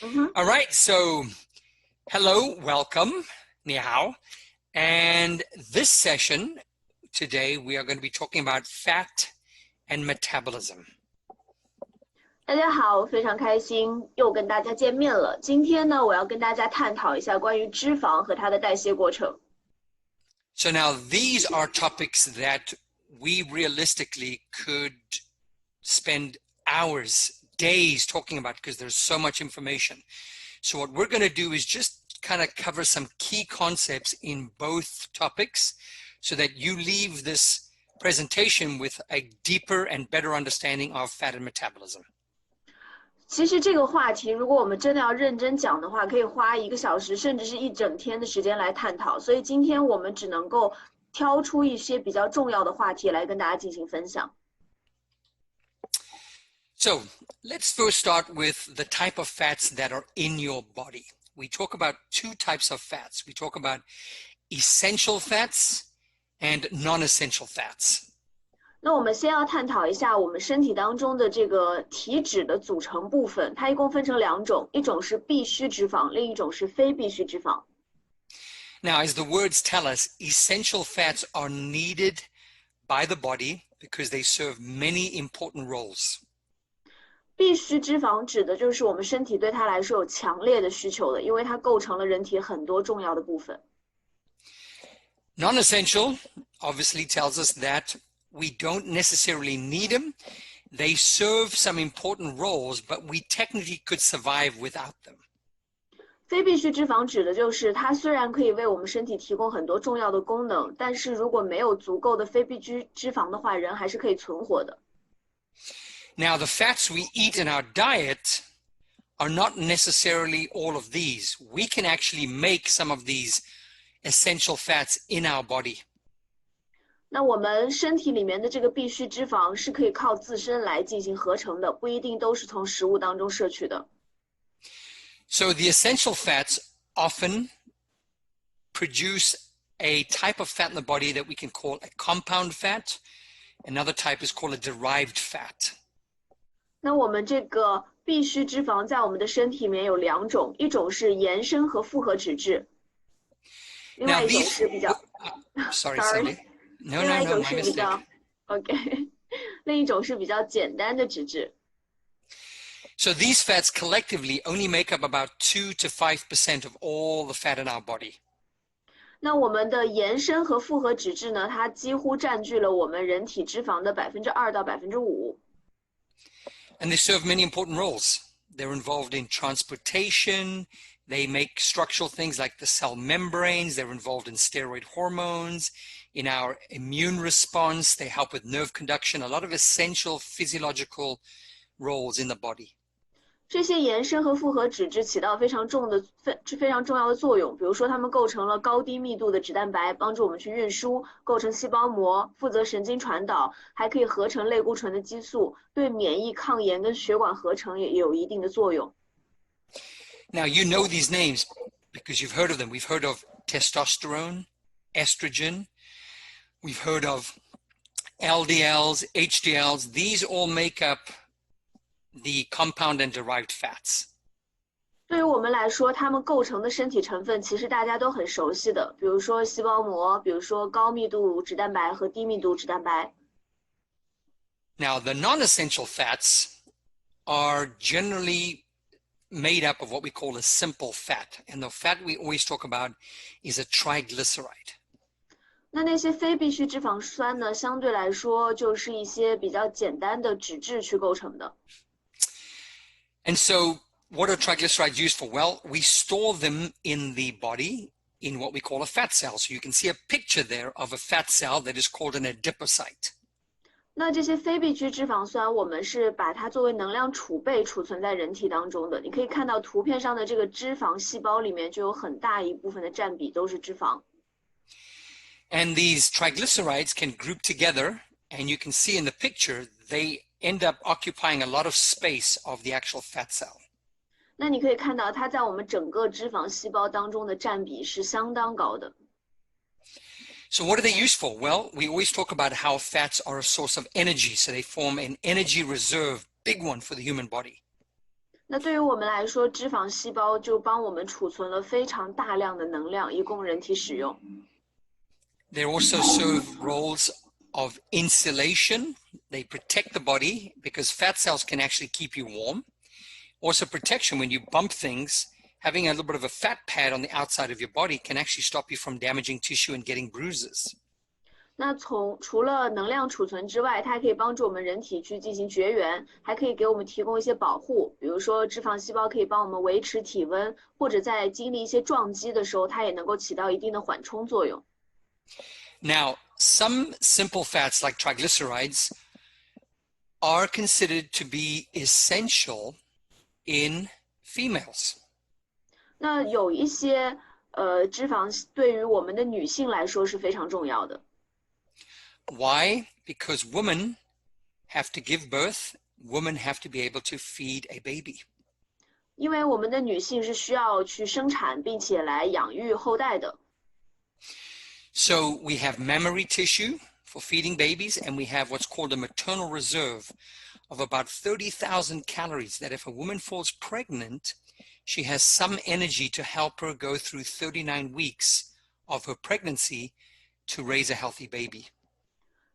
All right, so hello, welcome, 你好. And this session today we are going to be talking about fat and metabolism. 大家好，非常开心又跟大家见面了。今天呢，我要跟大家探讨一下关于脂肪和它的代谢过程。So now these are topics that we realistically could spend hours, days talking about because there's so much information. So what we're going to do is just kind of cover some key concepts in both topics so that you leave this presentation with a deeper and better understanding of fat and metabolism. 其实这个话题，如果我们真的要认真讲的话，可以花1个小时，甚至是一整天的时间来探讨。所以今天我们只能够挑出一些比较重要的话题来跟大家进行分享。So let's first start with the type of fats that are in your body. We talk about two types of fats. We talk about essential fats and non-essential fats. 那我们先要探讨一下我们身体当中的这个体脂的组成部分，它一共分成2种，一种是必需脂肪，另一种是非必需脂肪。Now, as the words tell us, essential fats are needed by the body because they serve many important roles. 必需脂肪指的就是我们身体对它来说有强烈的需求的，因为它构成了人体很多重要的部分。Non-essential obviously tells us that we don't necessarily need them. They serve some important roles, but we technically could survive without them. 非必需脂肪指的就是它虽然可以为我们身体提供很多重要的功能，但是如果没有足够的非必需脂肪的话，人还是可以存活的。Now, the fats we eat in our diet are not necessarily all of these. We can actually make some of these essential fats in our body. 那我们身体里面的这个必需脂肪是可以靠自身来进行合成的，不一定都是从食物当中摄取的。So the essential fats often produce a type of fat in the body that we can call a compound fat. Another type is called a derived fat. 那我们这个必需脂肪在我们的身体里面有2种，一种是延伸和复合脂质，另外一种是比较sorry. No, 另外一种 my 是比较 mistake. OK， 另一种是比较简单的脂质。So these fats collectively only make up about 2 to 5% of all the fat in our body. 那我们的延伸和复合脂质呢，它几乎占据了我们人体脂肪的2%到5%。And they serve many important roles. They're involved in transportation. They make structural things like the cell membranes. They're involved in steroid hormones, in our immune response. They help with nerve conduction, a lot of essential physiological roles in the body. 这些延伸和复合脂质起到非常重要的作用，比如说它们构成了高低密度的脂蛋白，帮助我们去运输，构成细胞膜，负责神经传导，还可以合成类固醇的激素，对免疫、抗炎跟血管合成也有一定的作用。Now, you know these names because you've heard of them. We've heard of testosterone, estrogen. We've heard of LDLs, HDLs. These all make up the compound and derived fats. 对于我们来说，它们构成的身体成分其实大家都很熟悉的，比如说细胞膜，比如说高密度脂蛋白和低密度脂蛋白。Now, the non-essential fats are generally made up of what we call a simple fat. And the fat we always talk about is a triglyceride. 那些非必需脂肪酸呢，相对来说就是一些比较简单的脂质去构成的。And so what are triglycerides used for? Well, we store them in the body in what we call a fat cell. So you can see a picture there of a fat cell that is called an adipocyte. 那这些非必需脂肪酸，我们是把它作为能量储备储存在人体当中的。你可以看到图片上的这个脂肪细胞里面就有很大一部分的占比都是脂肪。And these triglycerides can group together, and you can see in the picture, they end up occupying a lot of space of the actual fat cell. 那你可以看到它在我们整个脂肪细胞当中的占比是相当高的。So what are they used for? Well, we always talk about how fats are a source of energy. So they form an energy reserve, big one for the human body. 那对于我们来说，脂肪细胞就帮我们储存了非常大量的能量，以供人体使用。They also serve roles of insulation. They protect the body because fat cells can actually keep you warm. Also protection when you bump things, having a little bit of a fat pad on the outside of your body can actually stop you from damaging tissue and getting bruises. 那除了能量储存之外，它还可以帮助我们人体去进行绝缘，还可以给我们提供一些保护。比如说，脂肪细胞可以帮我们维持体温，或者在经历一些撞击的时候，它也能够起到一定的缓冲作用。Now, some simple fats like triglycerides are considered to be essential in females. 那有一些脂肪对于我们的女性来说是非常重要的。Why? Because women have to give birth, women have to be able to feed a baby. 因为我们的女性是需要去生产并且来养育后代的。So we have mammary tissue for feeding babies, and we have what's called a maternal reserve of about 30,000 calories that if a woman falls pregnant, she has some energy to help her go through 39 weeks of her pregnancy to raise a healthy baby.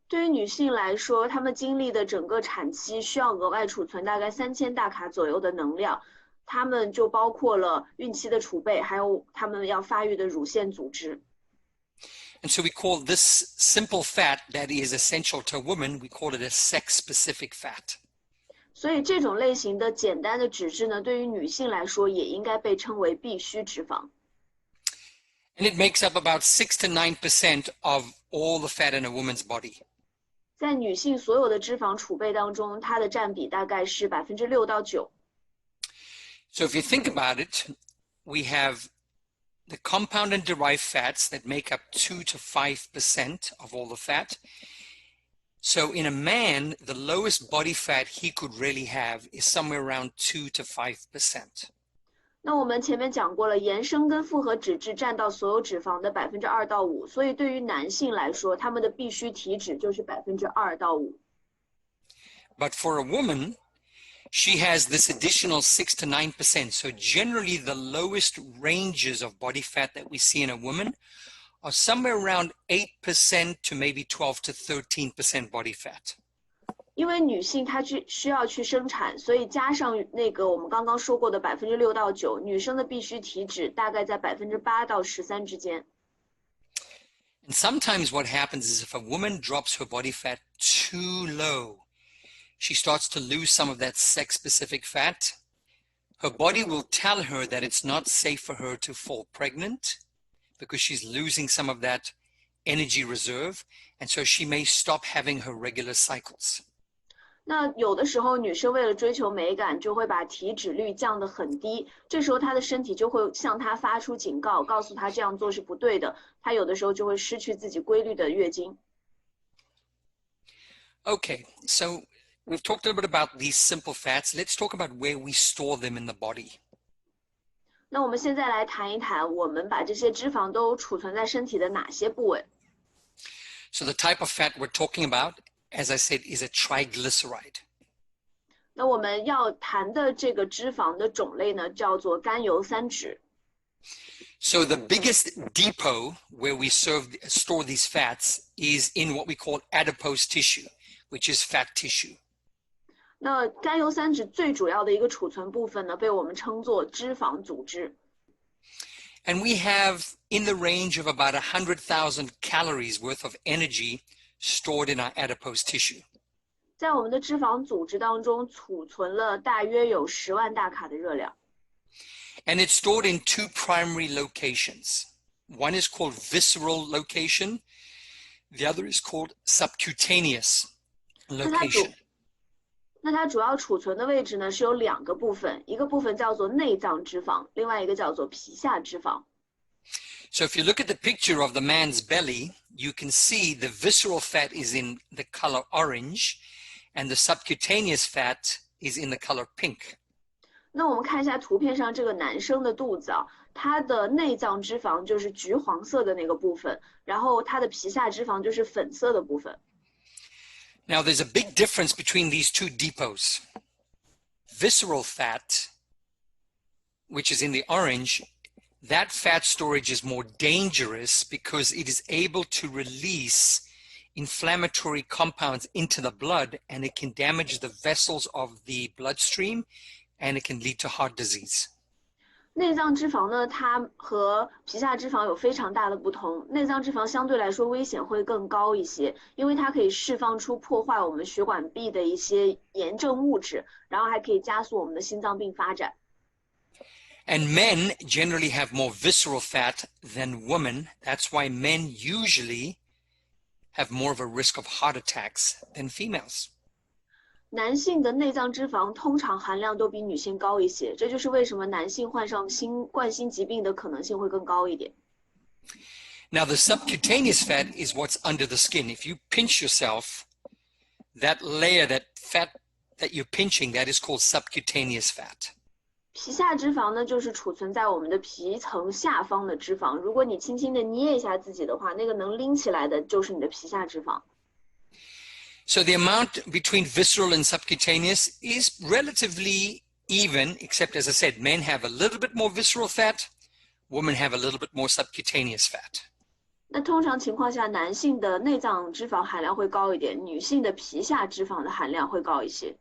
对于女性来说，她们经历的整个产期需要额外储存大概3000大卡左右的能量，她们就包括了孕期的储备，还有她们要发育的乳腺组织。And so we call this simple fat that is essential to a woman, we call it a sex-specific fat. 所以这种类型的简单的脂质呢，对于女性来说也应该被称为必需脂肪。And it makes up about 6 to 9% of all the fat in a woman's body. 在女性所有的脂肪储备当中，它的占比大概是6%到9%。So if you think about it, we have the compound and derived fats that make up 2 to 5% of all the fat. So in a man, the lowest body fat he could really have is somewhere around 2 to 5%. 那我们前面讲过了，衍生跟复合脂质占到所有脂肪的2%到5%，所以对于男性来说，他们的必需体脂就是2%到5%。But for a woman, she has this additional 6 to 9%. So generally the lowest ranges of body fat that we see in a woman are somewhere around 8% to maybe 12 to 13% body fat. 因为女性她需要去生产，所以加上那个我们刚刚说过的6%到9%，女生的必需体脂大概在8%到13%之间。And sometimes what happens is if a woman drops her body fat too low, she starts to lose some of that sex-specific fat. Her body will tell her that it's not safe for her to fall pregnant because she's losing some of that energy reserve, and so she may stop having her regular cycles. 那有的时候女生为了追求美感，就会把体脂率降得很低，这时候她的身体就会向她发出警告，告诉她这样做是不对的，她有的时候就会失去自己规律的月经。Okay, so we've talked a little bit about these simple fats. Let's talk about where we store them in the body. 那我们现在来谈一谈，我们把这些脂肪都储存在身体的哪些部位。So the type of fat we're talking about, as I said, is a triglyceride. 那我们要谈的这个脂肪的种类呢，叫做甘油三酯。So the biggest depot where we store these fats is in what we call adipose tissue, which is fat tissue. 那甘油三酯最主要的一个储存部分呢，被我们称作脂肪组织。And we have in the range of about 100,000 calories worth of energy stored in our adipose tissue. 在我们的脂肪组织当中，储存了大约有10万大卡的热量。And it's stored in two primary locations. One is called visceral location. The other is called subcutaneous location. 那它主要储存的位置呢，是有2个部分，一个部分叫做内脏脂肪，另外一个叫做皮下脂肪。So if you look at the picture of the man's belly, you can see the visceral fat is in the color orange, and the subcutaneous fat is in the color pink. 那我们看一下图片上这个男生的肚子啊，他的内脏脂肪就是橘黄色的那个部分，然后他的皮下脂肪就是粉色的部分。Now there's a big difference between these two depots. Visceral fat which is in the orange, that fat storage is more dangerous because it is able to release inflammatory compounds into the blood, and it can damage the vessels of the bloodstream, and it can lead to heart disease. 内脏脂肪呢，它和皮下脂肪有非常大的不同。内脏脂肪相对来说危险会更高一些，因为它可以释放出破坏我们血管壁的一些炎症物质，然后还可以加速我们的心脏病发展。And men generally have more visceral fat than women. That's why men usually have more of a risk of heart attacks than females. 男性的内脏脂肪通常含量都比女性高一些，这就是为什么男性患上冠心疾病的可能性会更高一点。Now, the subcutaneous fat is what's under the skin. If you pinch yourself, that layer, that fat that you're pinching, that is called subcutaneous fat. 皮下脂肪呢，就是储存在我们的皮层下方的脂肪。如果你轻轻的捏一下自己的话，那个能拎起来的就是你的皮下脂肪。So the amount between visceral and subcutaneous is relatively even, except as I said, men have a little bit more visceral fat, women have a little bit more subcutaneous fat. 那通常情况下，男性的内脏脂肪含量会高一点，女性的皮下脂肪的含量会高一些。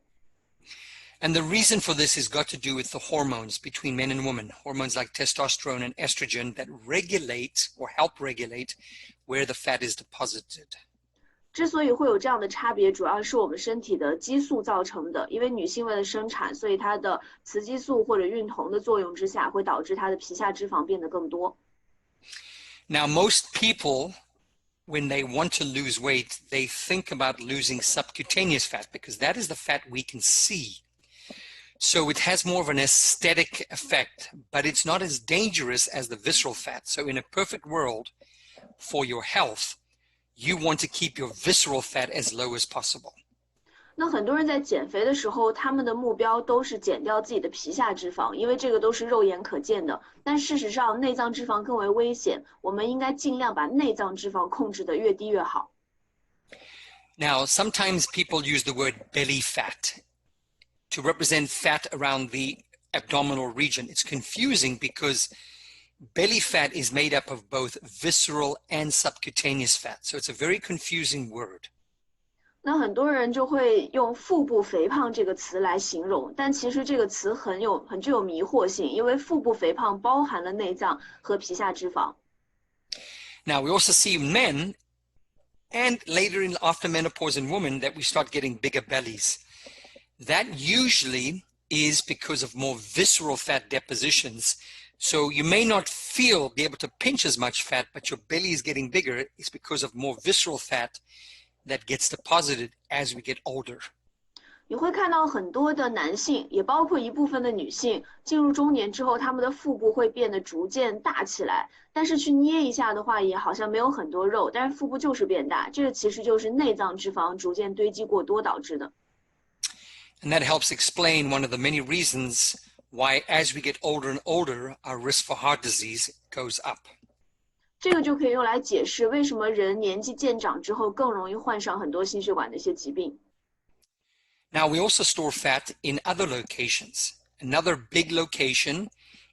And the reason for this has got to do with the hormones between men and women, hormones like testosterone and estrogen that regulate or help regulate where the fat is deposited. 之所以会有这样的差别，主要是我们身体的激素造成的。因为女性为了生产，所以它的雌激素或者孕酮的作用之下，会导致它的皮下脂肪变得更多。Now, most people, when they want to lose weight, they think about losing subcutaneous fat because that is the fat we can see. So it has more of an aesthetic effect, but it's not as dangerous as the visceral fat. So in a perfect world, for your health, you want to keep your visceral fat as low as possible. 那很多人在减肥的时候，他们的目标都是减掉自己的皮下脂肪，因为这个都是肉眼可见的。但事实上，内脏脂肪更为危险，我们应该尽量把内脏脂肪控制得越低越好。Now, sometimes people use the word belly fat to represent fat around the abdominal region. It's confusing because belly fat is made up of both visceral and subcutaneous fat. So it's a very confusing word. 那很多人就会用腹部肥胖这个词来形容，但其实这个词很具有迷惑性，因为腹部肥胖包含了内脏和皮下脂肪。Now, we also see men and later after menopause in women that we start getting bigger bellies. That usually is because of more visceral fat depositions. So you may not be able to pinch as much fat, but your belly is getting bigger. It's because of more visceral fat that gets deposited as we get older. 你会看到很多的男性，也包括一部分的女性，进入中年之后，他们的腹部会变得逐渐大起来。但是去捏一下的话，也好像没有很多肉，但是腹部就是变大。这个其实就是内脏脂肪逐渐堆积过多导致的。And that helps explain one of the many reasons why as we get older and older, our risk for heart disease goes up. 这个就可以用来解释为什么人年纪渐长之后更容易患上很多心血管的一些疾病。Now, we also store fat in other locations. Another big location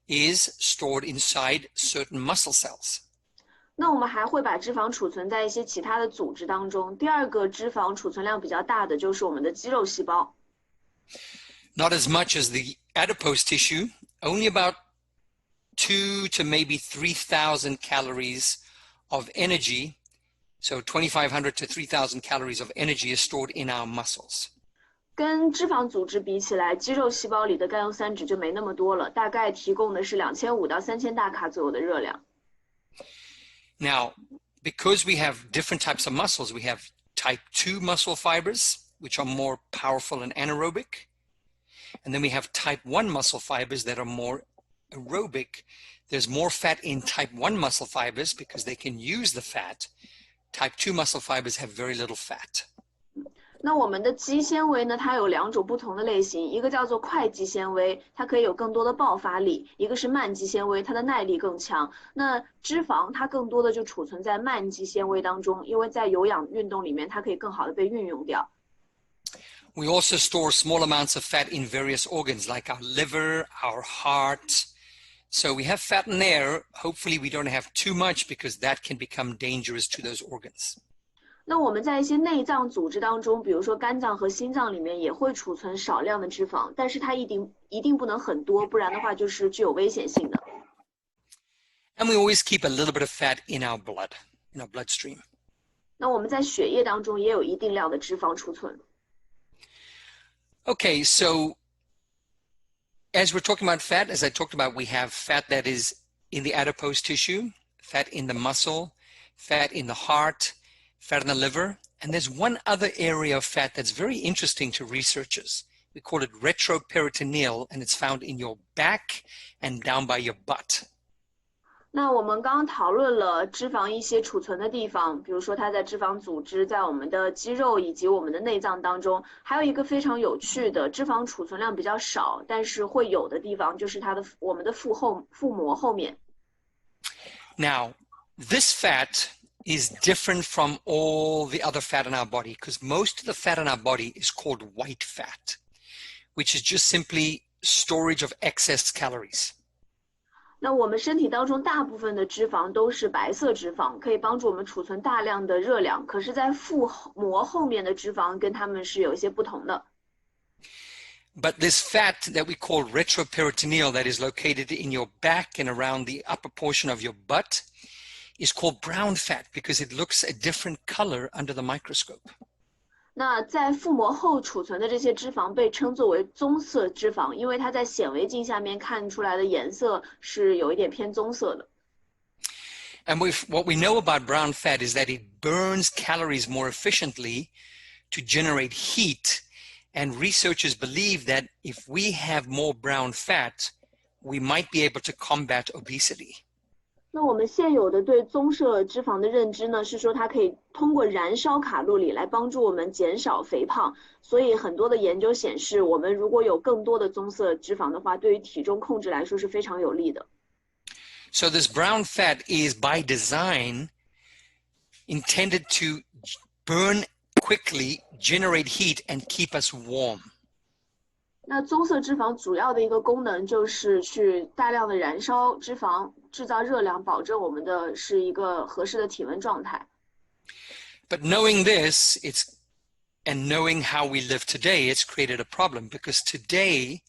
is stored inside certain muscle cells. 那我们还会把脂肪储存在一些其他的组织当中。第二个脂肪储存量比较大的就是我们的肌肉细胞。Not as much as the adipose tissue, only about 2 to maybe 3,000 calories of energy. So 2,500 to 3,000 calories of energy is stored in our muscles. 跟脂肪组织比起来，肌肉细胞里的甘油三酯就没那么多了，大概提供的是2500到3000大卡左右的热量。Now, because we have different types of muscles, we have type 2 muscle fibers, which are more powerful and anaerobic. And then we have type 1 muscle fibers that are more aerobic. There's more fat in type 1 muscle fibers because they can use the fat. Type 2 muscle fibers have very little fat. 那我们的肌纤维呢，它有2种不同的类型，一个叫做快肌纤维，它可以有更多的爆发力；一个是慢肌纤维，它的耐力更强。那脂肪它更多的就储存在慢肌纤维当中，因为在有氧运动里面，它可以更好的被运用掉。We also store small amounts of fat in various organs like our liver, our heart, So we have fat in there. Hopefully we don't have too much because that can become dangerous to those organs. 那我们在一些内脏组织当中，比如说肝脏和心脏里面也会储存少量的脂肪，但是它一定不能很多，不然的话就是具有危险性的。And we always keep a little bit of fat in our bloodstream. 那我们在血液当中也有一定量的脂肪储存。Okay, so as we're talking about fat, as I talked about, we have fat that is in the adipose tissue, fat in the muscle, fat in the heart, fat in the liver, and there's one other area of fat that's very interesting to researchers. We call it retroperitoneal, and it's found in your back and down by your butt. 那我们刚刚讨论了脂肪一些储存的地方，比如说它在脂肪组织，在我们的肌肉以及我们的内脏当中，还有一个非常有趣的脂肪储存量比较少，但是会有的地方就是我们的腹膜后面。Now, this fat is different from all the other fat in our body because most of the fat in our body is called white fat, which is just simply storage of excess calories. 那我们身体当中大部分的脂肪都是白色脂肪，可以帮助我们储存大量的热量。可是，在腹膜后面的脂肪跟它们是有一些不同的。But this fat that we call retroperitoneal that is located in your back and around the upper portion of your butt is called brown fat because it looks a different color under the microscope. 那在腹膜后储存的这些脂肪被称作为棕色脂肪，因为它在显微镜下面看出来的颜色是有一点偏棕色的。And what we know about brown fat is that it burns calories more efficiently to generate heat, and researchers believe that if we have more brown fat, we might be able to combat obesity. 那我们现有的对棕色脂肪的认知呢，是说它可以通过燃烧卡路里来帮助我们减少肥胖。所以很多的研究显示，我们如果有更多的棕色脂肪的话，对于体重控制来说是非常有利的。So this brown fat is by design intended to burn quickly, generate heat, and keep us warm. 那棕色脂肪主要的一个功能就是去大量的燃烧脂肪，制造热量，保证我们的是一个合适的体温状态。But knowing this, and knowing how we live today, it's created a problem because today,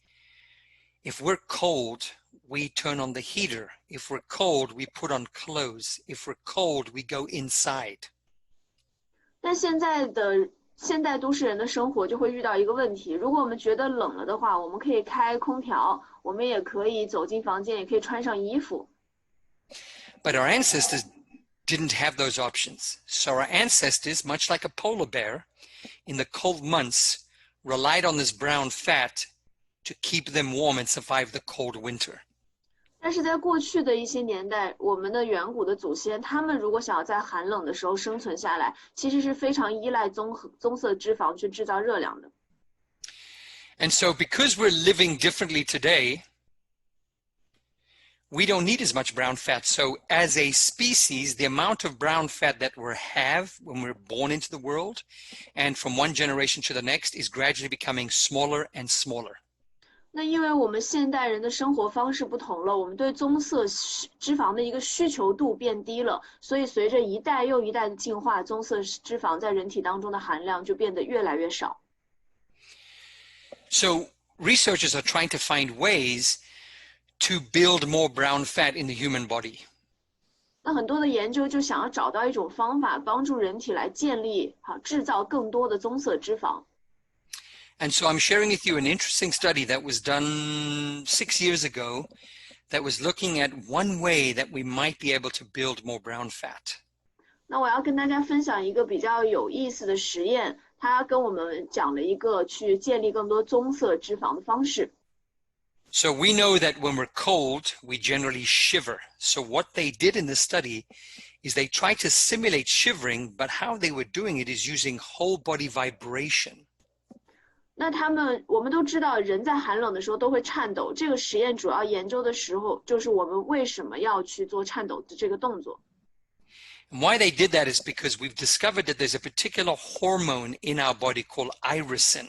if we're cold, we turn on the heater. If we're cold, we put on clothes. If we're cold, we go inside. 但现代都市人的生活就会遇到一个问题，如果我们觉得冷了的话，我们可以开空调，我们也可以走进房间，也可以穿上衣服。But our ancestors didn't have those options. So our ancestors, much like a polar bear, in the cold months, relied on this brown fat to keep them warm and survive the cold winter. 但是在过去的一些年代，我们的远古的祖先，他们如果想要在寒冷的时候生存下来，其实是非常依赖棕色脂肪去制造热量的。And so because we're living differently today, we don't need as much brown fat. So as a species, the amount of brown fat that we have when we're born into the world and from one generation to the next is gradually becoming smaller and smaller. 那因为我们现代人的生活方式不同了，我们对棕色脂肪的一个需求度变低了，所以随着一代又一代的进化，棕色脂肪在人体当中的含量就变得越来越少。So researchers are trying to find ways to build more brown fat in the human body. 那很多的研究就想要找到一种方法，帮助人体来建立制造更多的棕色脂肪。And so I'm sharing with you an interesting study that was done 6 years ago that was looking at one way that we might be able to build more brown fat. 那我要跟大家分享一个比较有意思的实验，它跟我们讲了一个去建立更多棕色脂肪的方式。So we know that when we're cold, we generally shiver. So what they did in the study is they tried to simulate shivering, but how they were doing it is using whole body vibration. 那我们都知道，人在寒冷的时候都会颤抖。这个实验主要研究的时候，就是我们为什么要去做颤抖的这个动作。And why they did that is because we've discovered that there's a particular hormone in our body called irisin.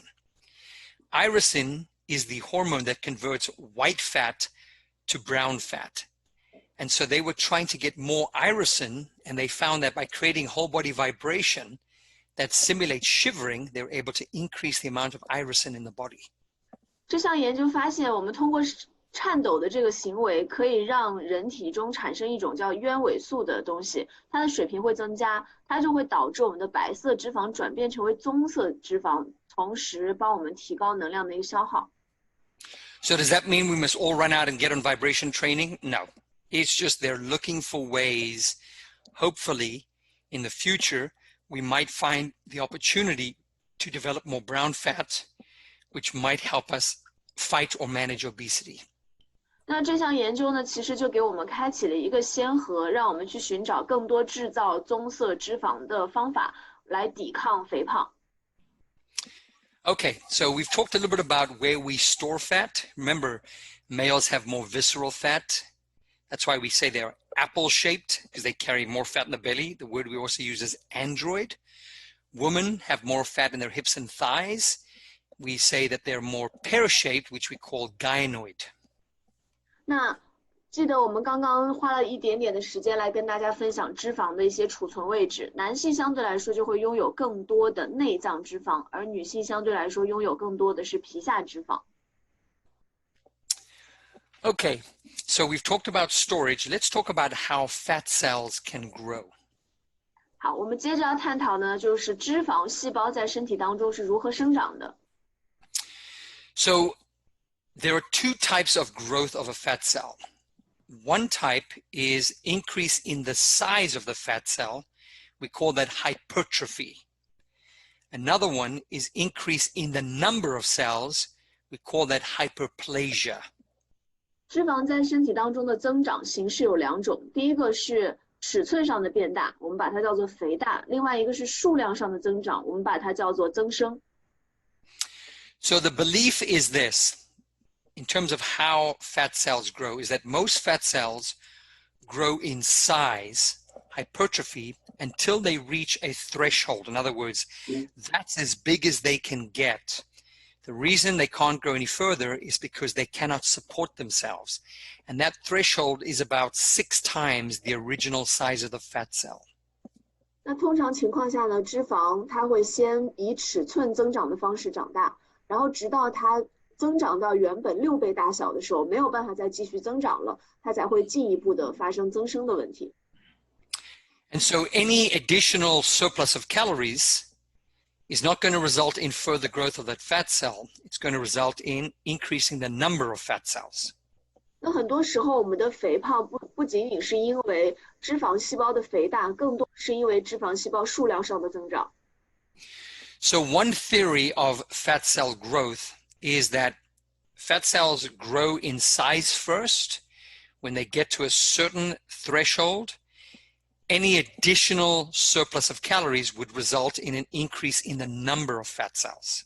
Irisin is the hormone that converts white fat to brown fat. And so they were trying to get more irisin, and they found that by creating whole body vibration that simulates shivering, they were able to increase the amount of irisin in the body. 这项研究发现，我们通过颤抖的这个行为，可以让人体中产生一种叫鸢尾素的东西，它的水平会增加，它就会导致我们的白色脂肪转变成为棕色脂肪，同时帮我们提高能量的一个消耗。So does that mean we must all run out and get on vibration training? No. It's just they're looking for ways, hopefully, in the future, we might find the opportunity to develop more brown fat, which might help us fight or manage obesity. 那这项研究呢，其实就给我们开启了一个先河，让我们去寻找更多制造棕色脂肪的方法，来抵抗肥胖。Okay, so we've talked a little bit about where we store fat. Remember, males have more visceral fat. That's why we say they're apple-shaped, because they carry more fat in the belly. The word we also use is android. Women have more fat in their hips and thighs. We say that they're more pear-shaped, which we call gynoid. 那记得我们刚刚花了一点点的时间来跟大家分享脂肪的一些储存位置。男性相对来说就会拥有更多的内脏脂肪，而女性相对来说拥有更多的是皮下脂肪。Okay, so we've talked about storage. Let's talk about how fat cells can grow. 好，我们接着要探讨呢，就是脂肪细胞在身体当中是如何生长的。So there are two types of growth of a fat cell. One type is increase in the size of the fat cell. We call that hypertrophy. Another one is increase in the number of cells. We call that hyperplasia. 脂肪在身体当中的增长形式有两种，第一个是尺寸上的变大，我们把它叫做肥大；另外一个是数量上的增长，我们把它叫做增生。So the belief is this, in terms of how fat cells grow, is that most fat cells grow in size, hypertrophy, until they reach a threshold. In other words, that's as big as they can get. The reason they can't grow any further is because they cannot support themselves. And that threshold is about 6 times the original size of the fat cell. 那通常情况下呢，脂肪它会先以尺寸增长的方式长大，然后直到它增长到原本6倍大小的时候，没有办法再继续增长了，它才会进一步的发生增生的问题。And so any additional surplus of calories is not going to result in further growth of that fat cell. It's going to result in increasing the number of fat cells. 那很多时候我们的肥胖不仅仅是因为脂肪细胞的肥大，更多是因为脂肪细胞数量上的增长。So one theory of fat cell growth is that fat cells grow in size first. When they get to a certain threshold, any additional surplus of calories would result in an increase in the number of fat cells.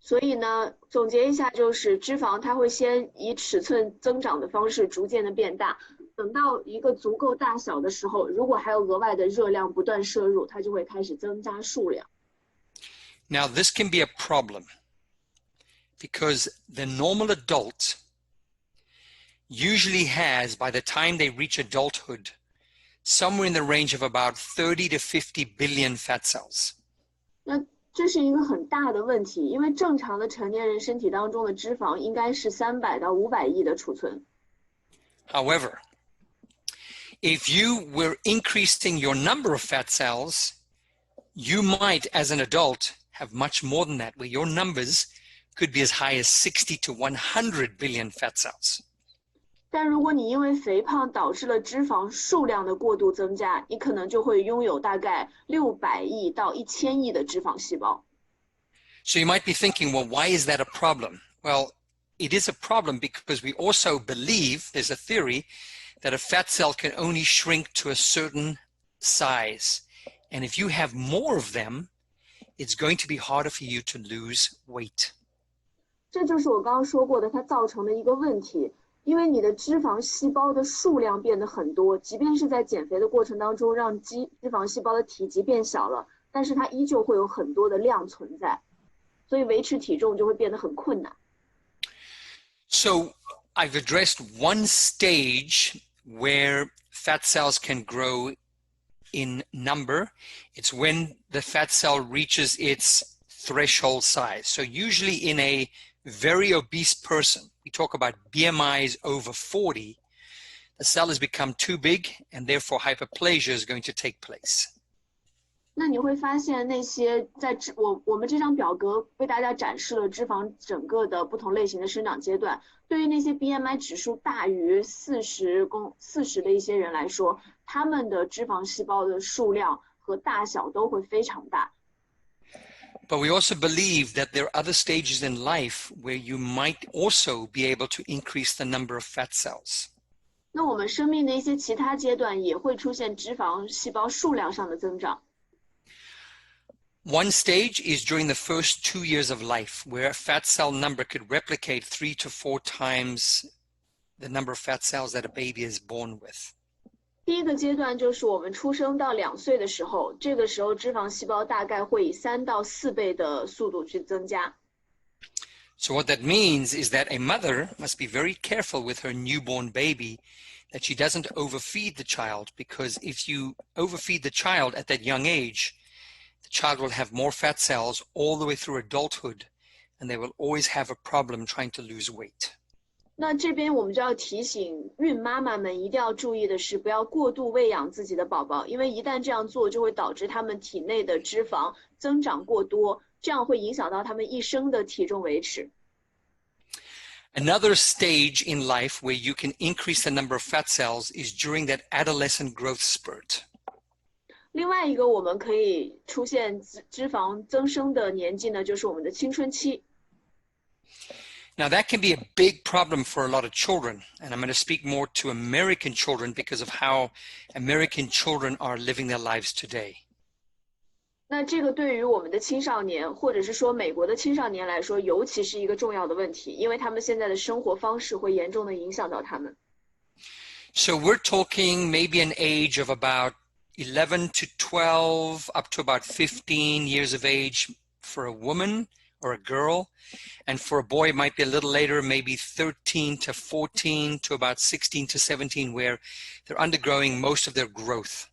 所以呢，总结一下就是脂肪它会先以尺寸增长的方式逐渐的变大，等到一个足够大小的时候，如果还有额外的热量不断摄入，它就会开始增加数量。Now this can be a problem because the normal adult usually has, by the time they reach adulthood, somewhere in the range of about 30 to 50 billion fat cells. 那这是一个很大的问题，因为正常的成年人身体当中的脂肪应该是300到500亿的储存。However, if you were increasing your number of fat cells, you might, as an adult, have much more than that, where your numbers could be as high as 60 to 100 billion fat cells. 但如果你因为肥胖导致了脂肪数量的过度增加，你可能就会拥有大概600亿到1000亿的脂肪细胞。So you might be thinking, well, why is that a problem? Well, it is a problem because we also believe, there's a theory, that a fat cell can only shrink to a certain size. And if you have more of them, it's going to be harder for you to lose weight. 这就是我刚刚说过的，它造成的一个问题。因为你的脂肪细胞的数量变得很多，即便是在减肥的过程当中让脂肪细胞的体积变小了，但是它依旧会有很多的量存在，所以维持体重就会变得很困难。So I've addressed one stage where fat cells can grow in number. It's when the fat cell reaches its threshold size. So usually in a very obese person, we talk about BMIs over 40, the cell has become too big and therefore hyperplasia is going to take place. 那你会发现那些我们这张表格为大家展示了脂肪整个的不同类型的生长阶段。对于那些 BMI 指数大于40的一些人来说，他们的脂肪细胞的数量和大小都会非常大。But we also believe that there are other stages in life where you might also be able to increase the number of fat cells. 那我们生命的一些其他阶段也会出现脂肪细胞数量上的增长。One stage is during the first 2 years of life, where fat cell number could replicate 3 to 4 times the number of fat cells that a baby is born with. 第一个阶段就是我们出生到2岁的时候，这个时候脂肪细胞大概会以3到4倍的速度去增加。So what that means is that a mother must be very careful with her newborn baby that she doesn't overfeed the child, because if you overfeed the child at that young age, the child will have more fat cells all the way through adulthood, and they will always have a problem trying to lose weight. 那这边我们就要提醒孕妈妈们一定要注意的是，不要过度喂养自己的宝宝，因为一旦这样做，就会导致他们体内的脂肪增长过多，这样会影响到他们一生的体重维持。Another stage in life where you can increase the number of fat cells is during that adolescent growth spurt. 另外一个我们可以出现脂肪增生的年纪呢，就是我们的青春期。Now that can be a big problem for a lot of children, and I'm going to speak more to American children because of how American children are living their lives today. 那这个对于我们的青少年，或者是说美国的青少年来说，尤其是一个重要的问题，因为他们现在的生活方式会严重的影响到他们。So we're talking maybe an age of about 11 to 12 up to about 15 years of age for a woman or a girl, and for a boy it might be a little later, maybe 13 to 14 to about 16 to 17, where they're undergoing most of their growth.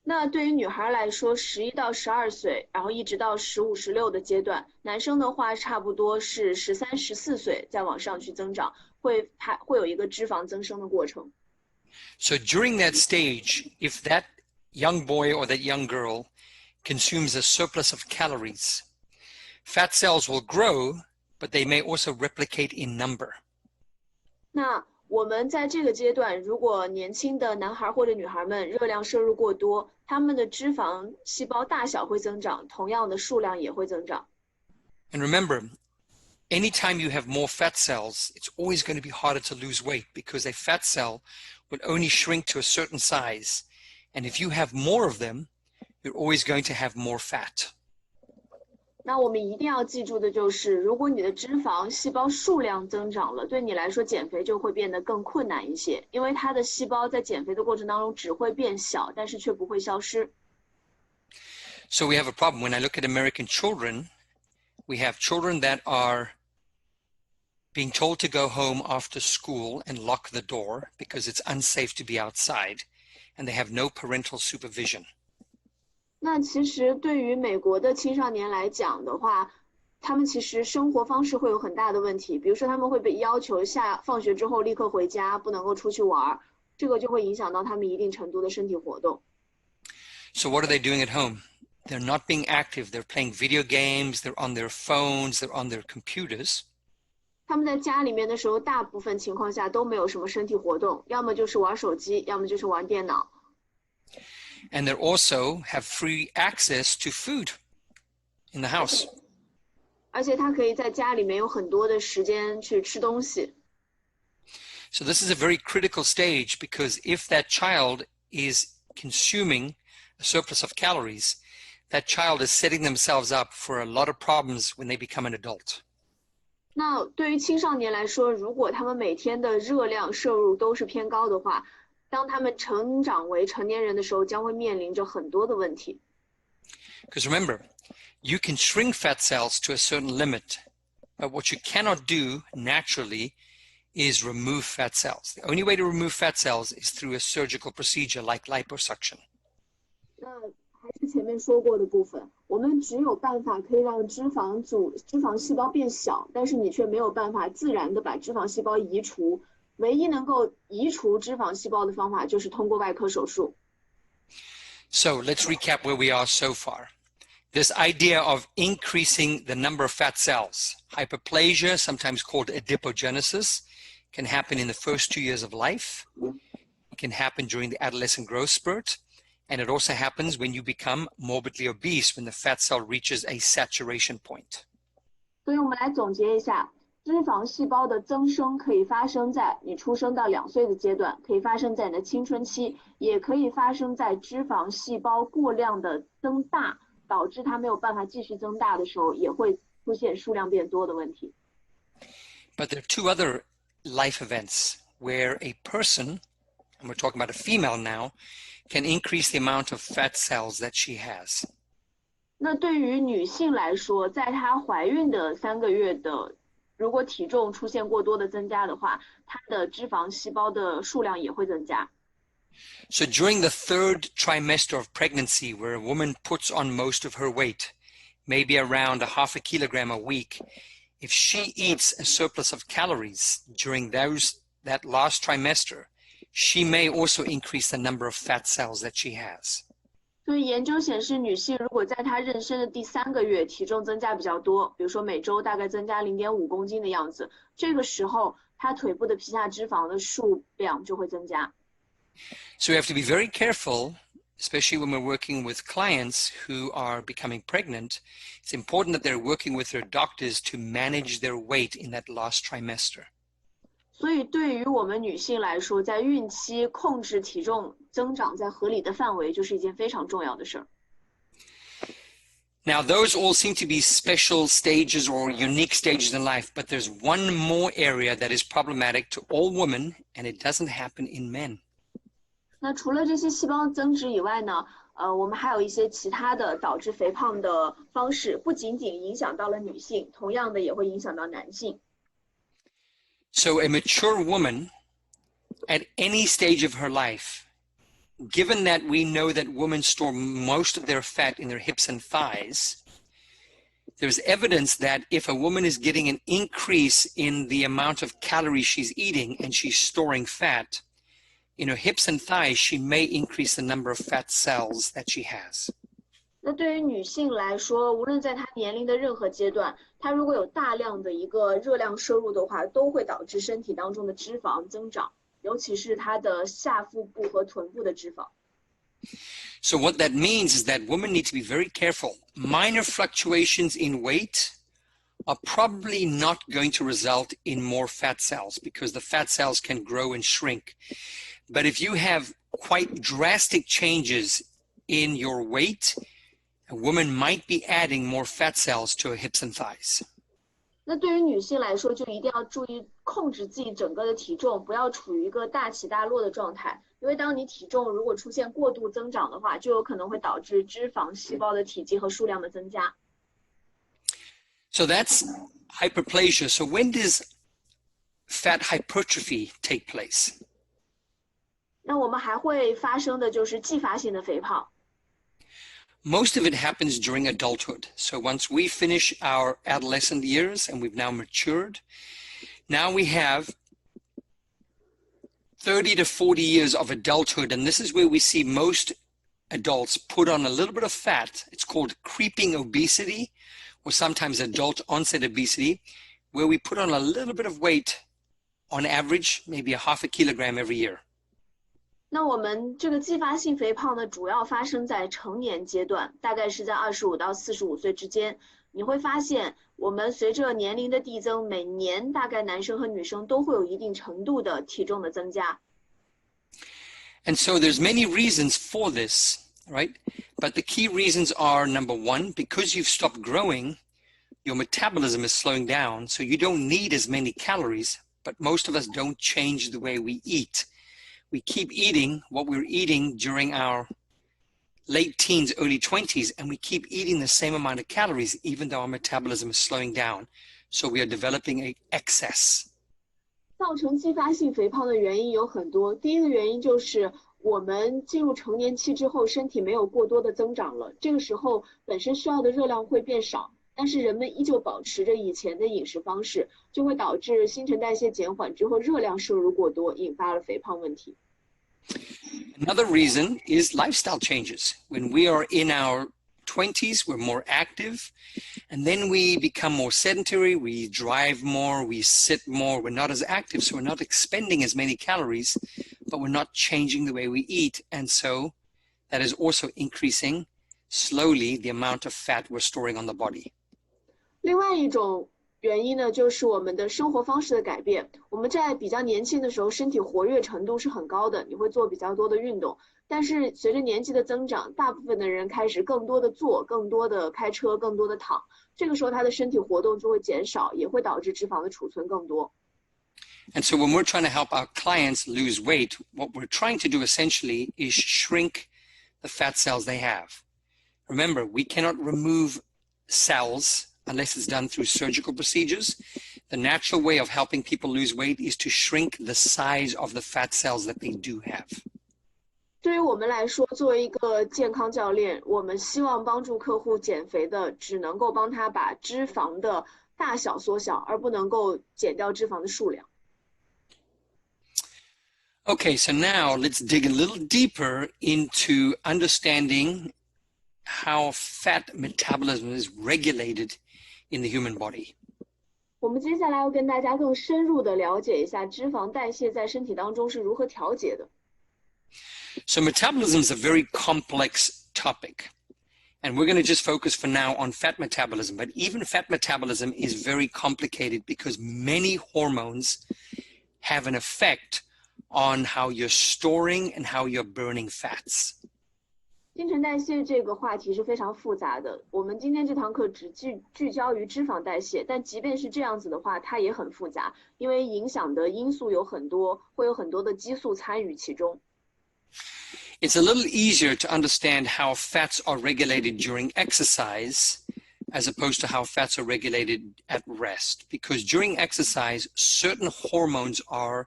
那对于女孩来说，11到12岁，然后一直到15、16的阶段；男生的话，差不多是13、14岁再往上去增长，会有一个脂肪增生的过程。So during that stage, if that young boy or that young girl consumes a surplus of calories, fat cells will grow, but they may also replicate in number. 那我们在这个阶段，如果年轻的男孩或者女孩们热量摄入过多，他们的脂肪细胞大小会增长，同样的数量也会增长。And remember, anytime you have more fat cells, it's always going to be harder to lose weight because a fat cell will only shrink to a certain size. And if you have more of them, you're always going to have more fat. 那我们一定要记住的就是，如果你的脂肪细胞数量增长了，对你来说减肥就会变得更困难一些，因为它的细胞在减肥的过程当中只会变小，但是却不会消失。So we have a problem. When I look at American children, we have children that are being told to go home after school and lock the door because it's unsafe to be outside, and they have no parental supervision. 那其实对于美国的青少年来讲的话，他们其实生活方式会有很大的问题，比如说他们会被要求放学之后立刻回家，不能够出去玩，这个就会影响到他们一定程度的身体活动。So what are they doing at home? They're not being active. They're playing video games. They're on their phones. They're on their computers. 他们在家里面的时候，大部分情况下都没有什么身体活动，要么就是玩手机，要么就是玩电脑。And they also have free access to food in the house. 而且他可以在家里面有很多的时间去吃东西。So this is a very critical stage because if that child is consuming a surplus of calories, that child is setting themselves up for a lot of problems when they become an adult. 那对于青少年来说，如果他们每天的热量摄入都是偏高的话，当他们成长为成年人的时候，将会面临着很多的问题。Because remember, you can shrink fat cells to a certain limit, but what you cannot do naturally is remove fat cells. The only way to remove fat cells is through a surgical procedure like liposuction. 那还是前面说过的部分，我们只有办法可以让脂肪细胞变小，但是你却没有办法自然的把脂肪细胞移除。唯一能够移除脂肪细胞的方法就是通过外科手术。So let's recap where we are so far. This idea of increasing the number of fat cells, hyperplasia, sometimes called adipogenesis, can happen in the first 2 years of life. It can happen during the adolescent growth spurt. And it also happens when you become morbidly obese, when the fat cell reaches a saturation point. 所以我们来总结一下，脂肪细胞的增生可以发生在你出生到2岁的阶段，可以发生在你的青春期，也可以发生在脂肪细胞过量的增大，导致它没有办法继续增大的时候，也会出现数量变多的问题。But there are two other life events where a person, and we're talking about a female now, can increase the amount of fat cells that she has. 那对于女性来说，在她怀孕的3个月的，如果体重出现过多的增加的话，她的脂肪细胞的数量也会增加。So during the 3rd trimester of pregnancy, where a woman puts on most of her weight, maybe around a half a kilogram a week, if she eats a surplus of calories during that last trimester, she may also increase the number of fat cells that she has. 所以研究显示，女性如果在她妊娠的第3个月体重增加比较多，比如说每周大概增加0.5公斤的样子，这个时候她腿部的皮下脂肪的数量就会增加。So we have to be very careful, especially when we're working with clients who are becoming pregnant. It's important that they're working with their doctors to manage their weight in that last trimester. 所以对于我们女性来说，在孕期控制体重增长在合理的范围，就是一件非常重要的事儿。Now, those all seem to be special stages or unique stages in life, but there's one more area that is problematic to all women, and it doesn't happen in men. 那除了这些细胞增殖以外呢，我们还有一些其他的导致肥胖的方式，不仅仅影响到了女性，同样的也会影响到男性。So a mature woman at any stage of her life, given that we know that women store most of their fat in their hips and thighs, there's evidence that if a woman is getting an increase in the amount of calories she's eating and she's storing fat, in her hips and thighs, she may increase the number of fat cells that she has. 那对于女性来说，无论在她年龄的任何阶段，她如果有大量的一个热量摄入的话，都会导致身体当中的脂肪增长，尤其是她的下腹部和臀部的脂肪。So what that means is that women need to be very careful. Minor fluctuations in weight are probably not going to result in more fat cells because the fat cells can grow and shrink. But if you have quite drastic changes in your weight, a woman might be adding more fat cells to her hips and thighs. 那对于女性来说，就一定要注意控制自己整个的体重，不要处于一个大起大落的状态。因为当你体重如果出现过度增长的话，就有可能会导致脂肪细胞的体积和数量的增加。So that's hyperplasia. So when does fat hypertrophy take place? 那我们还会发生的就是继发性的肥胖。Most of it happens during adulthood. So once we finish our adolescent years and we've now matured, now we have 30 to 40 years of adulthood. And this is where we see most adults put on a little bit of fat. It's called creeping obesity, or sometimes adult onset obesity, where we put on a little bit of weight on average, maybe a half a kilogram every year. 那我们这个继发性肥胖呢，主要发生在成年阶段，大概是在25到45岁之间。你会发现，我们随着年龄的递增，每年大概男生和女生都会有一定程度的体重的增加。And so there's many reasons for this, right? But the key reasons are, number one, because you've stopped growing, your metabolism is slowing down, so you don't need as many calories, but most of us don't change the way we eat. We keep eating what we were eating during our late teens, early 20s, and we keep eating the same amount of calories, even though our metabolism is slowing down. So we are developing an excess. 造成继发性肥胖的原因有很多。第一个原因就是我们进入成年期之后，身体没有过多的增长了，这个时候本身需要的热量会变少，但是人们依旧保持着以前的饮食方式，就会导致新陈代谢减缓之后热量摄入过多，引发了肥胖问题。Another reason is lifestyle changes. When we are in our 20s, we're more active, and then we become more sedentary, we drive more, we sit more, we're not as active, so we're not expending as many calories, but we're not changing the way we eat, and so that is also increasing slowly the amount of fat we're storing on the body. 另外一种原因呢，就是我们的生活方式的改变。我们在比较年轻的时候，身体活跃程度是很高的，你会做比较多的运动。但是随着年纪的增长，大部分的人开始更多的坐，更多的开车，更多的躺。这个时候他的身体活动就会减少，也会导致脂肪的储存更多。And so when we're trying to help our clients lose weight, what we're trying to do essentially is shrink the fat cells they have. Remember, we cannot remove cells unless it's done through surgical procedures. The natural way of helping people lose weight is to shrink the size of the fat cells that they do have. 对于我们来说，作为一个健康教练，我们希望帮助客户减肥的，只能够帮他把脂肪的大小缩小，而不能够减掉脂肪的数量。Okay, so now let's dig a little deeper into understanding how fat metabolism is regulated in the human body. 我们接下来要跟大家更深入的了解一下脂肪代谢在身体当中是如何调节的。So metabolism is a very complex topic, and we're going to just focus for now on fat metabolism. But even fat metabolism is very complicated because many hormones have an effect on how you're storing and how you're burning fats. 新陈代谢这个话题是非常复杂的，我们今天这堂课只聚焦于脂肪代谢，但即便是这样子的话，它也很复杂，因为影响的因素有很多，会有很多的激素参与其中。It's a little easier to understand how fats are regulated during exercise as opposed to how fats are regulated at rest, because during exercise, certain hormones are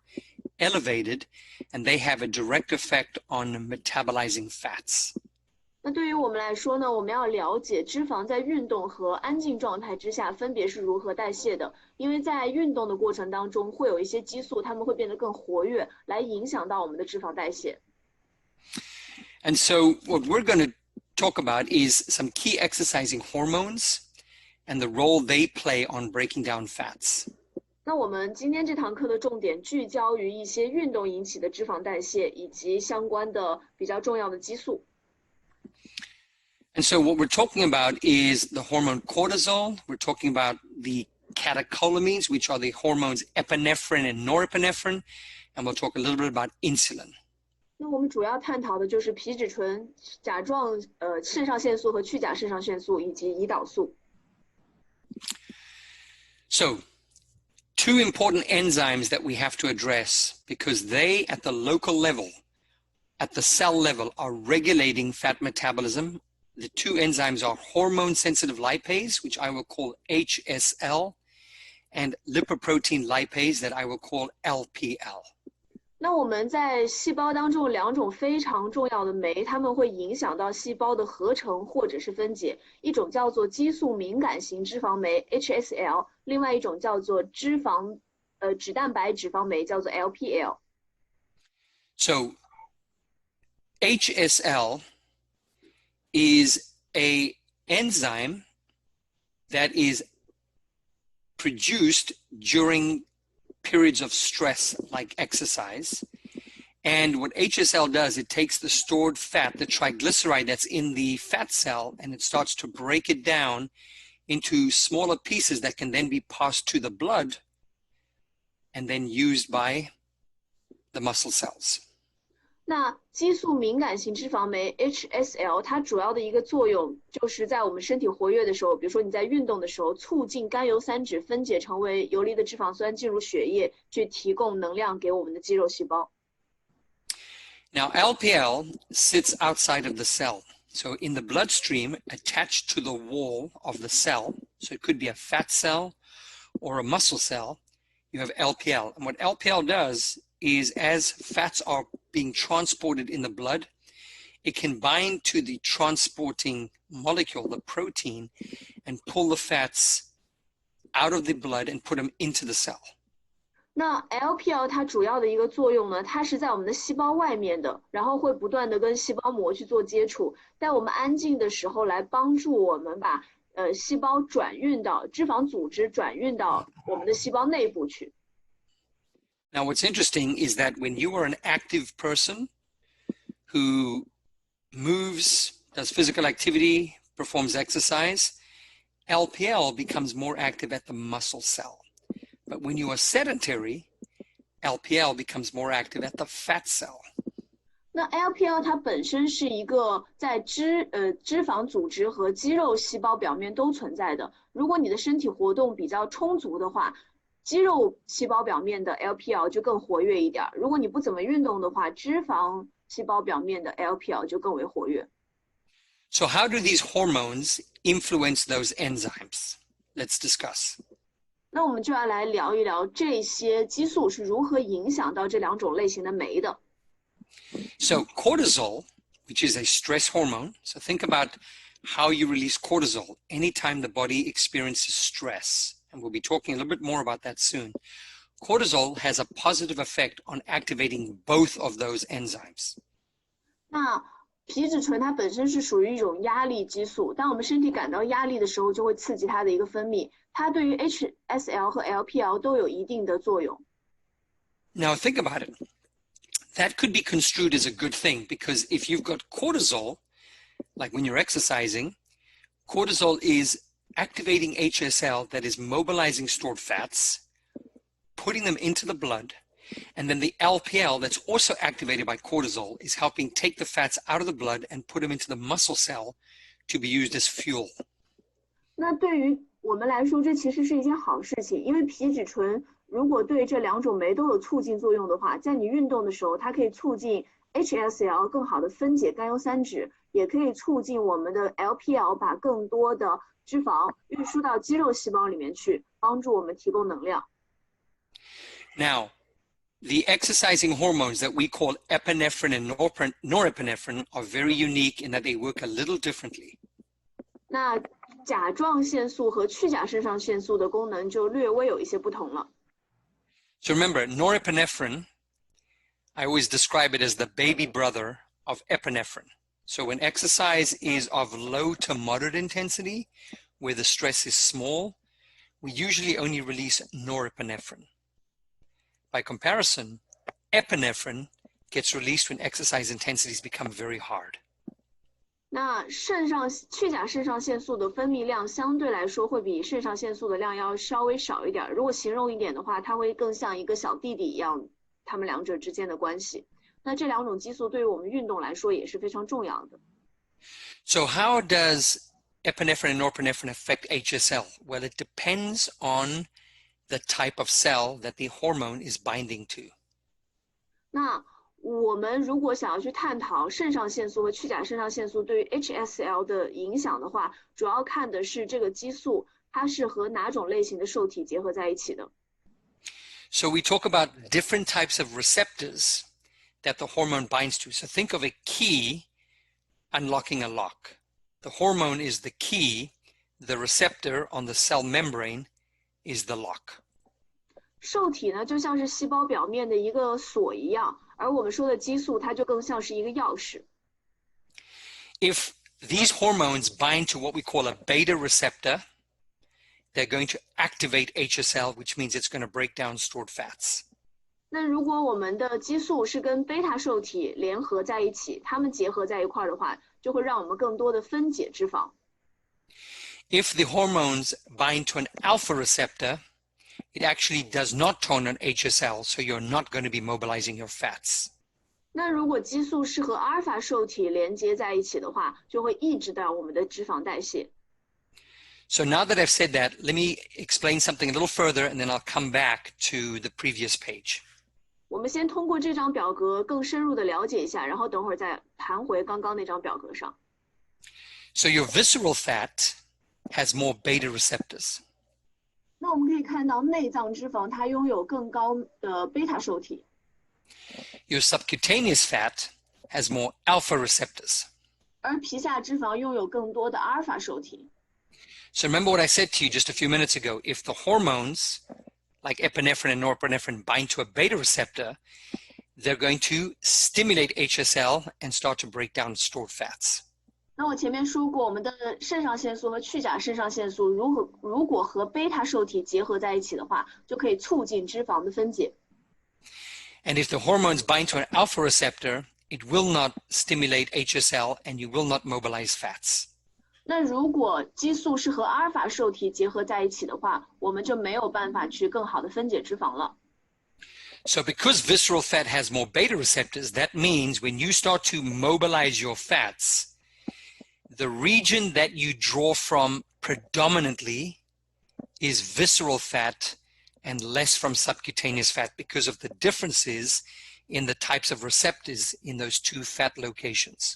elevated and they have a direct effect on metabolizing fats. 那对于我们来说呢，我们要了解脂肪在运动和安静状态之下分别是如何代谢的，因为在运动的过程当中会有一些激素，它们会变得更活跃，来影响到我们的脂肪代谢。And so what we're going to talk about is some key exercising hormones and the role they play on breaking down fats. 那我们今天这堂课的重点聚焦于一些运动引起的脂肪代谢以及相关的比较重要的激素。And so what we're talking about is the hormone cortisol. We're talking about the catecholamines, which are the hormones epinephrine and norepinephrine. And we'll talk a little bit about insulin. 那我们主要探讨的就是皮质醇、甲状肾上腺素和去甲肾上腺素以及胰岛素。So, two important enzymes that we have to address because they, at the local level, at the cell level, are regulating fat metabolism. The two enzymes are hormone-sensitive lipase, which I will call HSL, and lipoprotein lipase that I will call LPL. 那我们在细胞当中两种非常重要的酶，它们会影响到细胞的合成或者是分解。一种叫做激素敏感型脂肪酶 HSL， 另外一种叫做脂蛋白脂肪酶叫做 LPL。So HSL is an enzyme that is produced during periods of stress like exercise. And what HSL does, it takes the stored fat, the triglyceride that's in the fat cell, and it starts to break it down into smaller pieces that can then be passed to the blood and then used by the muscle cells. 那激素敏感型脂肪酶 HSL 它主要的一个作用就是在我们身体活跃的时候，比如说你在运动的时候，促进甘油三酯分解成为游离的脂肪酸进入血液，去提供能量给我们的肌肉细胞。Now LPL sits outside of the cell. So in the bloodstream, attached to the wall of the cell, so it could be a fat cell or a muscle cell, you have LPL. And what LPL does is as fats are being transported in the blood, it can bind to the transporting molecule, the protein, and pull the fats out of the blood and put them into the cell. 那 LPL 它主要的一个作用呢，它是在我们的细胞外面的，然后会不断的跟细胞膜去做接触，在我们安静的时候来帮助我们把细胞转运到脂肪组织，转运到我们的细胞内部去。Now, what's interesting is that when you are an active person who moves, does physical activity, performs exercise, LPL becomes more active at the muscle cell. But when you are sedentary, LPL becomes more active at the fat cell. 那 LPL 它本身是一个在脂肪组织和肌肉细胞表面都存在的。如果你的身体活动比较充足的话，肌肉细胞表面的 LPL 就更活跃一点。如果你不怎么运动的话，脂肪细胞表面的 LPL 就更为活跃。So how do these hormones influence those enzymes? Let's discuss. 那我们就要来聊一聊这些激素是如何影响到这两种类型的酶的。So cortisol, which is a stress hormone. So think about how you release cortisol anytime the body experiences stress. And we'll be talking a little bit more about that soon. Cortisol has a positive effect on activating both of those enzymes. 那皮质醇它本身是属于一种压力激素，当我们身体感到压力的时候，就会刺激它的一个分泌。它对于 HSL 和 LPL 都有一定的作用。Now think about it. That could be construed as a good thing because if you've got cortisol, like when you're exercising, cortisol is activating HSL that is mobilizing stored fats, putting them into the blood, and then the LPL that's also activated by cortisol is helping take the fats out of the blood and put them into the muscle cell to be used as fuel. 那对于我们来说，这其实是一件好事情，因为皮质醇如果对这两种酶都有促进作用的话，在你运动的时候，它可以促进 HSL 更好的分解甘油三酯，也可以促进我们的 LPL 把更多的脂肪运输到肌肉细胞里面去，帮助我们提供能量。Now, the exercising hormones that we call epinephrine and norepinephrine are very unique in that they work a little differently. 那甲状腺素和去甲肾上腺素的功能就略微有一些不同了。So remember, norepinephrine, I always describe it as the baby brother of epinephrine. So when exercise is of low to moderate intensity, where the stress is small, we usually only release norepinephrine. By comparison, epinephrine gets released when exercise intensities become very hard. 那去甲肾上腺素的分泌量相对来说会比肾上腺素的量要稍微少一点。如果形容一点的话，它会更像一个小弟弟一样，它们两者之间的关系。那这两种激素对于我们运动来说也是非常重要的。So how does epinephrine and norepinephrine affect HSL? Well, it depends on the type of cell that the hormone is binding to. 那我们如果想要去探讨肾上腺素和去甲肾上腺素对于 HSL 的影响的话，主要看的是这个激素它是和哪种类型的受体结合在一起的。So we talk about different types of receptors that the hormone binds to. So think of a key unlocking a lock. The hormone is the key. The receptor on the cell membrane is the lock. 受体呢，就像是细胞表面的一个锁一样，而我们说的激素，它就更像是一个钥匙。If these hormones bind to what we call a beta receptor, they're going to activate HSL, which means it's going to break down stored fats. 那如果我们的激素是跟贝塔受体联合在一起，它们结合在一块的话，就会让我们更多的分解脂肪。If the hormones bind to an alpha receptor, it actually does not turn on HSL, so you're not going to be mobilizing your fats. 那如果激素是和阿尔法受体连接在一起的话，就会抑制到我们的脂肪代谢。So now that I've said that, let me explain something a little further, and then I'll come back to the previous page. 我们先通过这张表格更深入的了解一下，然后等会儿再弹回刚刚那张表格上。So your visceral fat has more beta receptors. 那我们可以看到内脏脂肪它拥有更高的贝塔受体， Your subcutaneous fat has more alpha receptors. 而皮下脂肪拥有更多的阿尔法受体。 So remember what I said to you just a few minutes ago. If the hormones like epinephrine and norepinephrine bind to a beta receptor, they're going to stimulate HSL and start to break down stored fats. 那我前面说过，我们的肾上腺素和去甲肾上腺素如果和贝塔受体结合在一起的话，就可以促进脂肪的分解。 And if the hormones bind to an alpha receptor, it will not stimulate HSL and you will not mobilize fats. 那如果激素是和阿尔法受体结合在一起的话，我们就没有办法去更好的分解脂肪了。 So because visceral fat has more beta receptors, that means when you start to mobilize your fats, the region that you draw from predominantly is visceral fat and less from subcutaneous fat because of the differences in the types of receptors in those two fat locations.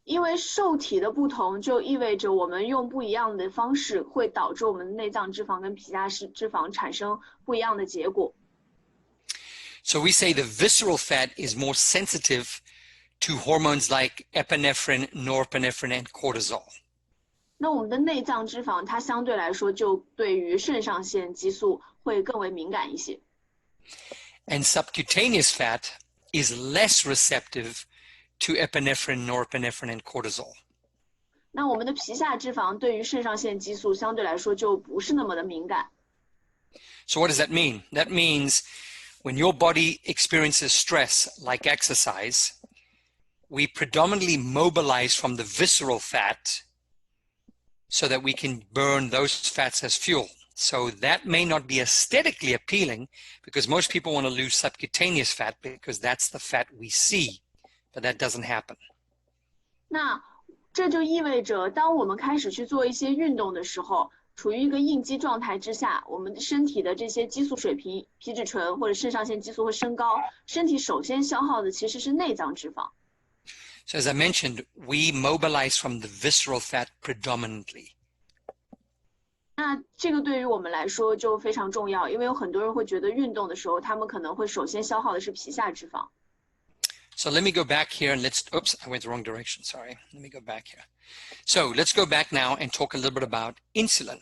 因为受体的不同，就意味着我们用不一样的方式，会导致我们的内脏脂肪跟皮下脂肪产生不一样的结果。 So we say the visceral fat is more sensitive to hormones like epinephrine, norepinephrine, and cortisol. 那我们的内脏脂肪，它相对来说就对于肾上腺激素会更为敏感一些。 And subcutaneous fat is less receptive to epinephrine, norepinephrine, and cortisol. 那我们的皮下脂肪对于肾上腺激素相对来说就不是那么的敏感。 So what does that mean? That means when your body experiences stress like exercise, we predominantly mobilize from the visceral fat so that we can burn those fats as fuel. So that may not be aesthetically appealing because most people want to lose subcutaneous fat because that's the fat we see, but that doesn't happen. 那这就意味着，当我们开始去做一些运动的时候，处于一个应激状态之下，我们身体的这些激素水平，皮质醇或者肾上腺激素会升高，身体首先消耗的其实是内脏脂肪。 So as I mentioned, we mobilize from the visceral fat predominantly. 那这个对于我们来说就非常重要，因为有很多人会觉得运动的时候，他们可能会首先消耗的是皮下脂肪。 So let me go back here and oops, I went the wrong direction, sorry. Let me go back here. So let's go back now and talk a little bit about insulin.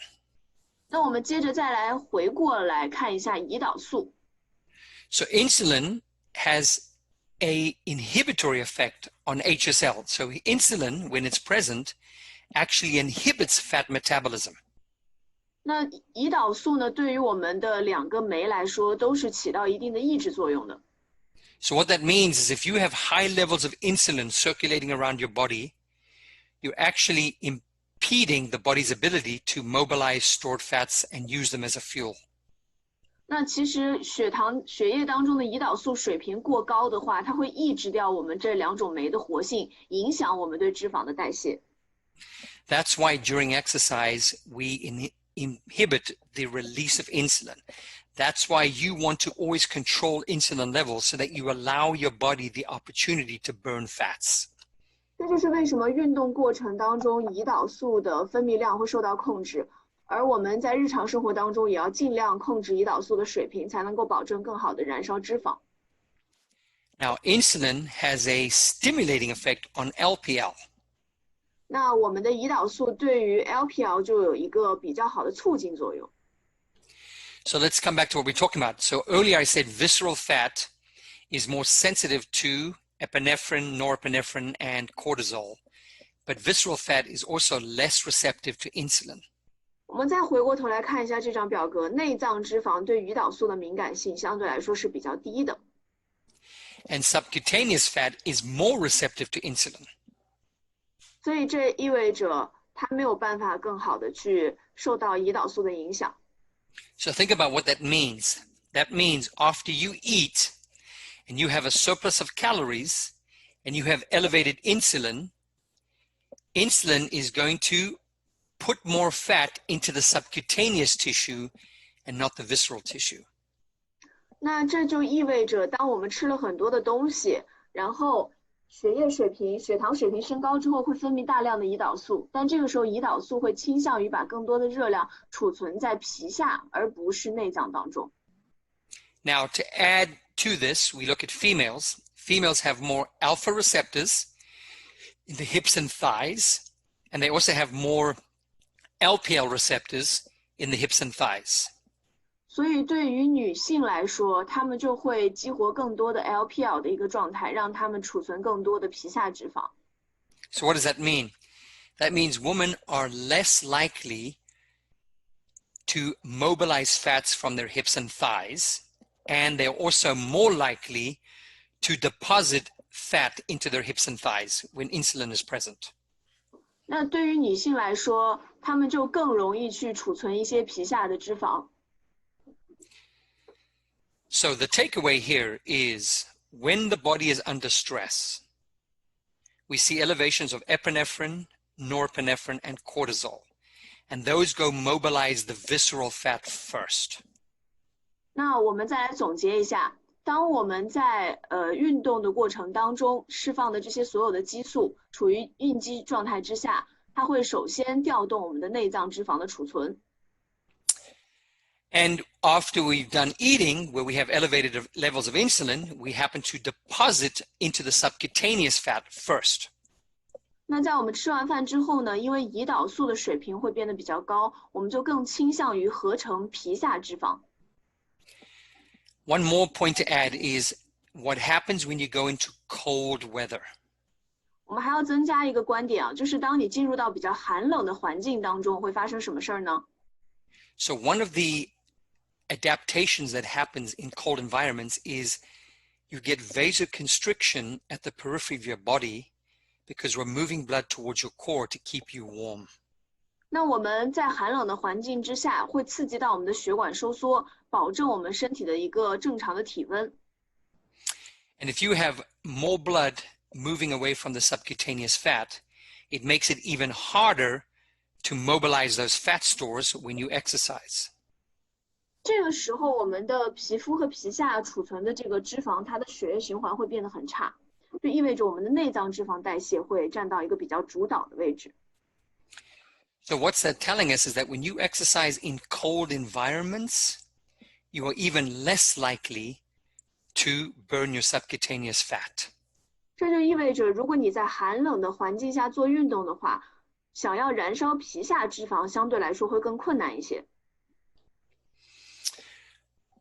那我们接着再来回过来看一下胰岛素。 So insulin has a inhibitory effect on HSL. So insulin, when it's present, actually inhibits fat metabolism. 那胰岛素呢，对于我们的两个酶来说，都是起到一定的抑制作用的。 So what that means is if you have high levels of insulin circulating around your body, you're actually impeding the body's ability to mobilize stored fats and use them as a fuel. 那其实血液当中的胰岛素水平过高的话，它会抑制掉我们这两种酶的活性，影响我们对脂肪的代谢。 That's why during exercise, we inhibit the release of insulin. That's why you want to always control insulin levels so that you allow your body the opportunity to burn fats. 这就是为什么运动过程当中胰岛素的分泌量会受到控制，而我们在日常生活当中也要尽量控制胰岛素的水平，才能够保证更好的燃烧脂肪。 Now, insulin has a stimulating effect on LPL. 那我们的胰岛素对于 LPL 就有一个比较好的促进作用。 So let's come back to what we're talking about. So earlier I said visceral fat is more sensitive to epinephrine, norepinephrine, and cortisol. But visceral fat is also less receptive to insulin. 我们再回过头来看一下这张表格，内脏脂肪对胰岛素的敏感性相对来说是比较低的。 And subcutaneous fat is more receptive to insulin. 所以这意味着它没有办法更好的去受到胰岛素的影响。 So think about what that means. That means after you eat and you have a surplus of calories and you have elevated insulin, insulin is going to put more fat into the subcutaneous tissue and not the visceral tissue. 那这就意味着，当我们吃了很多的东西，然后血液水平、血糖水平升高之后会分泌大量的胰岛素，但这个时候胰岛素会倾向于把更多的热量储存在皮下，而不是内脏当中。Now, to add to this, we look at females. Females have more alpha receptors in the hips and thighs, and they also have more LPL receptors in the hips and thighs. 所以对于女性来说，她们就会激活更多的 LPL 的一个状态，让她们储存更多的皮下脂肪。So what does that mean? That means women are less likely to mobilize fats from their hips and thighs, and they're also more likely to deposit fat into their hips and thighs when insulin is present. 那对于女性来说，她们就更容易去储存一些皮下的脂肪。So the takeaway here is when the body is under stress, we see elevations of epinephrine, norepinephrine, and cortisol, and those go mobilize the visceral fat first. 那我们再来总结一下，当我们在运动的过程当中释放的这些所有的激素处于应激状态之下，它会首先调动我们的内脏脂肪的储存。And after we've done eating, where we have elevated levels of insulin, we happen to deposit into the subcutaneous fat first. 那在我们吃完饭之后呢，因为胰岛素的水平会变得比较高，我们就更倾向于合成皮下脂肪。One more point to add is what happens when you go into cold weather. 我们还要增加一个观点啊，就是当你进入到比较寒冷的环境当中，会发生什么事儿呢？ So one of the adaptations that happens in cold environments is you get vasoconstriction at the periphery of your body because we're moving blood towards your core to keep you warm. 那我们在寒冷的环境之下，会刺激到我们的血管收缩，保证我们身体的一个正常的体温。And if you have more blood moving away from the subcutaneous fat, it makes it even harder to mobilize those fat stores when you exercise. 这个时候，我们的皮肤和皮下储存的这个脂肪，它的血液循环会变得很差，就意味着我们的内脏脂肪代谢会占到一个比较主导的位置。So what's that telling us is that when you exercise in cold environments, you are even less likely to burn your subcutaneous fat. 这就意味着，如果你在寒冷的环境下做运动的话，想要燃烧皮下脂肪相对来说会更困难一些。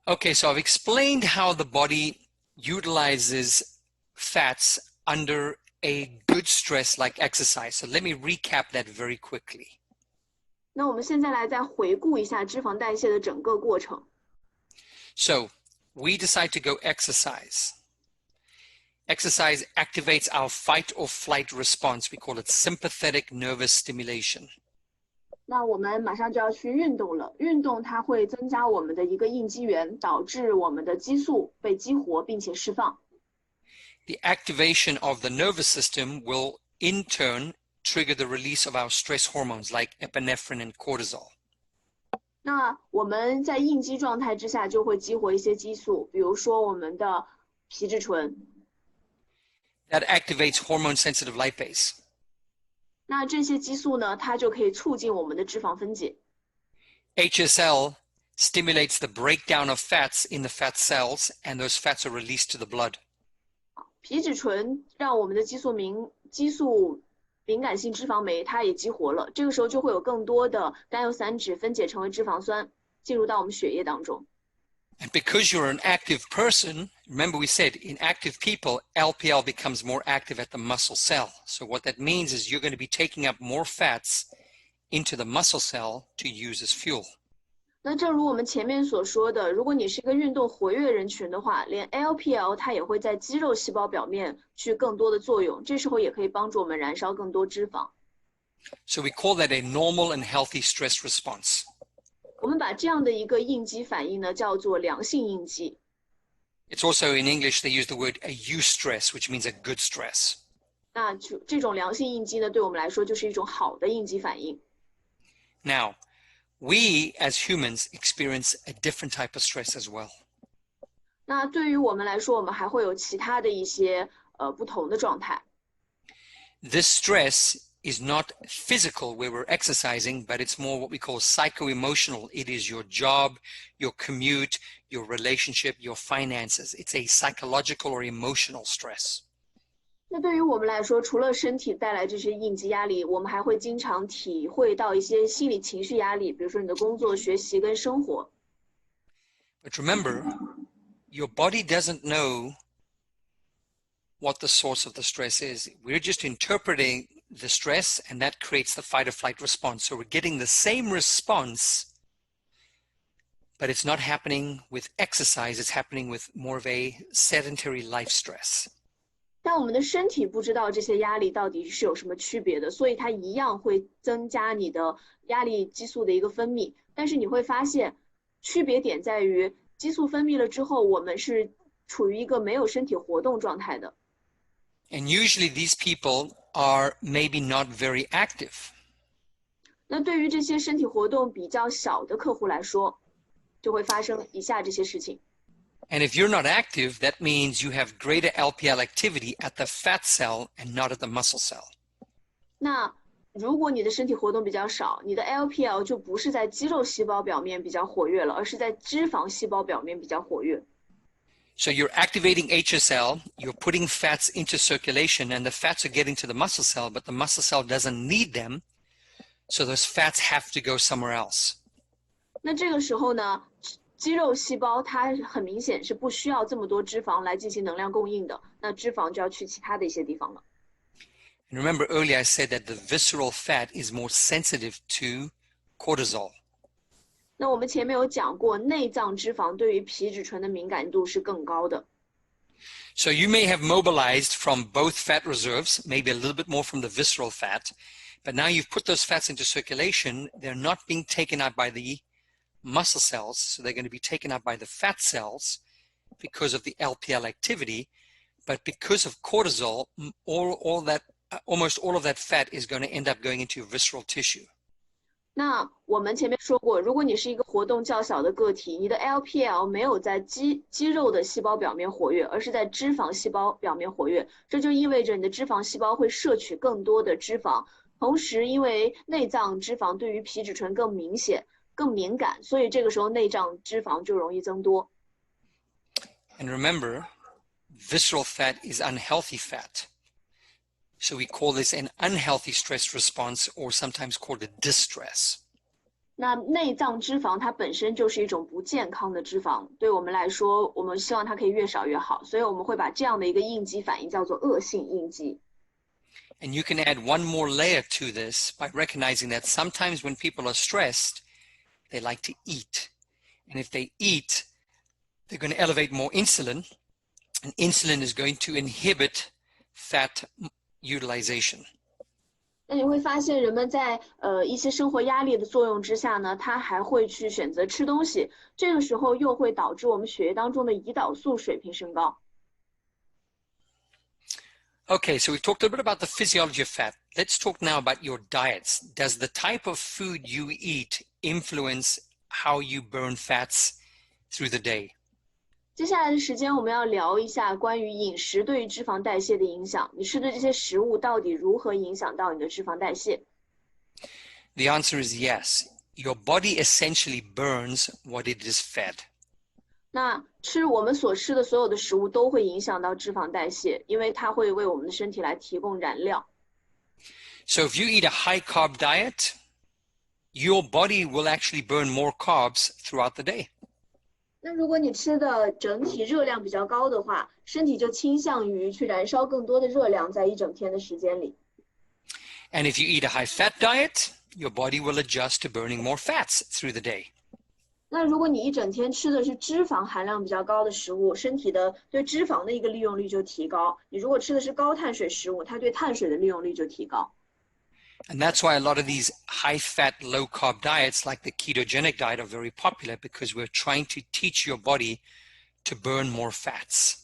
Okay, so I've explained how the body utilizes fats under a good stress like exercise. So let me recap that very quickly. 那我们现在来再回顾一下脂肪代谢的整个过程。So we decide to go exercise. Exercise activates our fight or flight response. We call it sympathetic nervous stimulation. 那我们马上就要去运动了，运动它会增加我们的一个应激源，导致我们的激素被激活并且释放。The activation of the nervous system will in turn trigger the release of our stress hormones like epinephrine and cortisol. 那我们在应激状态之下就会激活一些激素，比如说我们的皮质醇。That activates hormone-sensitive lipase. 那这些激素呢，它就可以促进我们的脂肪分解。HSL stimulates the breakdown of fats in the fat cells, and those fats are released to the blood. 皮质醇让我们的激素敏感性脂肪酶它也激活了，这个时候就会有更多的甘油三酯分解成为脂肪酸，进入到我们血液当中。And because you're an active person, remember we said in active people, LPL becomes more active at the muscle cell. So what that means is you're going to be taking up more fats into the muscle cell to use as fuel. 那正如我们前面所说的，如果你是一个运动活跃人群的话，连 LPL 它也会在肌肉细胞表面去更多的作用，这时候也可以帮助我们燃烧更多脂肪。So we call that a normal and healthy stress response. 我们把这样的一个应激反应呢，叫做良性应激。It's also in English, they use the word a eustress, which means a good stress. 那这种良性应激呢，对我们来说就是一种好的应激反应。Now, we as humans experience a different type of stress as well. 那对于我们来说，我们还会有其他的一些不同的状态。This stress is not physical where we're exercising, but it's more what we call psycho-emotional. It is your job, your commute, your relationship, your finances. It's a psychological or emotional stress. 那对于我们来说，除了身体带来这些应激压力，我们还会经常体会到一些心理情绪压力，比如说你的工作、学习跟生活。But remember, your body doesn't know what the source of the stress is. We're just interpreting the stress, and that creates the fight or flight response. So we're getting the same response, but it's not happening with exercise. It's happening with more of a sedentary life stress. 但我们的身体不知道这些压力到底是有什么区别的，所以它一样会增加你的压力激素的一个分泌。但是你会发现，区别点在于激素分泌了之后，我们是处于一个没有身体活动状态的。And usually these people are maybe not very active. 那对于这些身体活动比较小的客户来说，就会发生以下这些事情。And if you're not active, that means you have greater LPL activity at the fat cell and not at the muscle cell. 那如果你的身体活动比较少，你的 LPL 就不是在肌肉细胞表面比较活跃了，而是在脂肪细胞表面比较活跃。So you're activating HSL, you're putting fats into circulation, and the fats are getting to the muscle cell, but the muscle cell doesn't need them, so those fats have to go somewhere else. 那这个时候呢，肌肉细胞它很明显是不需要这么多脂肪来进行能量供应的，那脂肪就要去其他的一些地方了。And remember earlier I said that the visceral fat is more sensitive to cortisol. 那我们前面有讲过，内脏脂肪对于皮质醇的敏感度是更高的。So you may have mobilized from both fat reserves, maybe a little bit more from the visceral fat, but now you've put those fats into circulation. They're not being taken out by the muscle cells, so they're going to be taken out by the fat cells because of the LPL activity, but because of cortisol, almost all of that fat is going to end up going into your visceral tissue. 那我们前面说过，如果你是一个活动较小的个体，你的 LPL 没有在肌肉的细胞表面活跃，而是在脂肪细胞表面活跃，这就意味着你的脂肪细胞会摄取更多的脂肪。同时，因为内脏脂肪对于皮质醇更明显、更敏感，所以这个时候内脏脂肪就容易增多。And remember, visceral fat is unhealthy fat. So we call this an unhealthy stress response, or sometimes called a distress. 那内脏脂肪它本身就是一种不健康的脂肪，对我们来说，我们希望它可以越少越好，所以我们会把这样的一个应激反应叫做恶性应激。And you can add one more layer to this by recognizing that sometimes when people are stressed, they like to eat. And if they eat, they're going to elevate more insulin, and insulin is going to inhibit fat utilization. 那你会发现人们在一些生活压力的作用之下呢，他还会去选择吃东西，这个时候又会导致我们血液当中的胰岛素水平升高。Okay, so we've talked a little bit about the physiology of fat. Let's talk now about your diets. Does the type of food you eat influence how you burn fats through the day? 接下来的时间我们要聊一下关于饮食对于脂肪代谢的影响，你吃的这些食物到底如何影响到你的脂肪代谢？ The answer is yes. Your body essentially burns what it is fed. 那我们所吃的所有的食物都会影响到脂肪代谢，因为它会为我们的身体来提供燃料。So if you eat a high carb diet, your body will actually burn more carbs throughout the day. 那如果你吃的整体热量比较高的话，身体就倾向于去燃烧更多的热量在一整天的时间里。And if you eat a high fat diet, your body will adjust to burning more fats through the day. 那如果你一整天吃的是脂肪含量比较高的食物，身体的对脂肪的一个利用率就提高。你如果吃的是高碳水食物，它对碳水的利用率就提高。And that's why a lot of these high-fat, low-carb diets like the ketogenic diet are very popular, because we're trying to teach your body to burn more fats.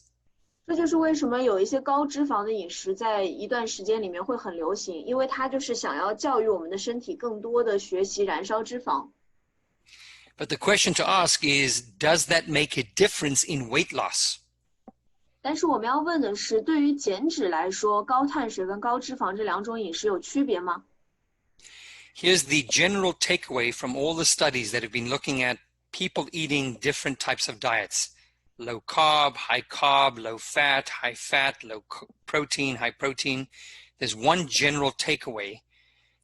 这就是为什么有一些高脂肪的饮食在一段时间里面会很流行，因为它就是想要教育我们的身体更多的学习燃烧脂肪。But the question to ask is, does that make a difference in weight loss? 但是我们要问的是，对于减脂来说，高碳水跟高脂肪这两种饮食有区别吗？ Here's the general takeaway from all the studies that have been looking at people eating different types of diets. Low carb, high carb, low fat, high fat, low protein, high protein. There's one general takeaway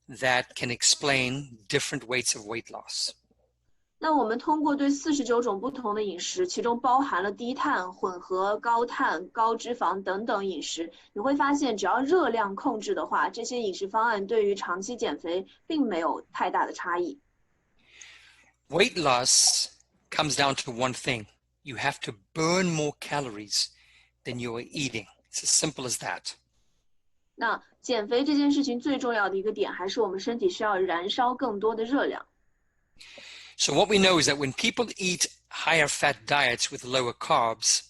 that can explain different weights of weight loss. 那我们通过对49种不同的饮食，其中包含了低碳、混合、高碳、高脂肪等等饮食，你会发现，只要热量控制的话，这些饮食方案对于长期减肥并没有太大的差异。Weight loss comes down to one thing. You have to burn more calories than you are eating. It's as simple as that. 那减肥这件事情最重要的一个点，还是我们身体需要燃烧更多的热量。So what we know is that when people eat higher fat diets with lower carbs,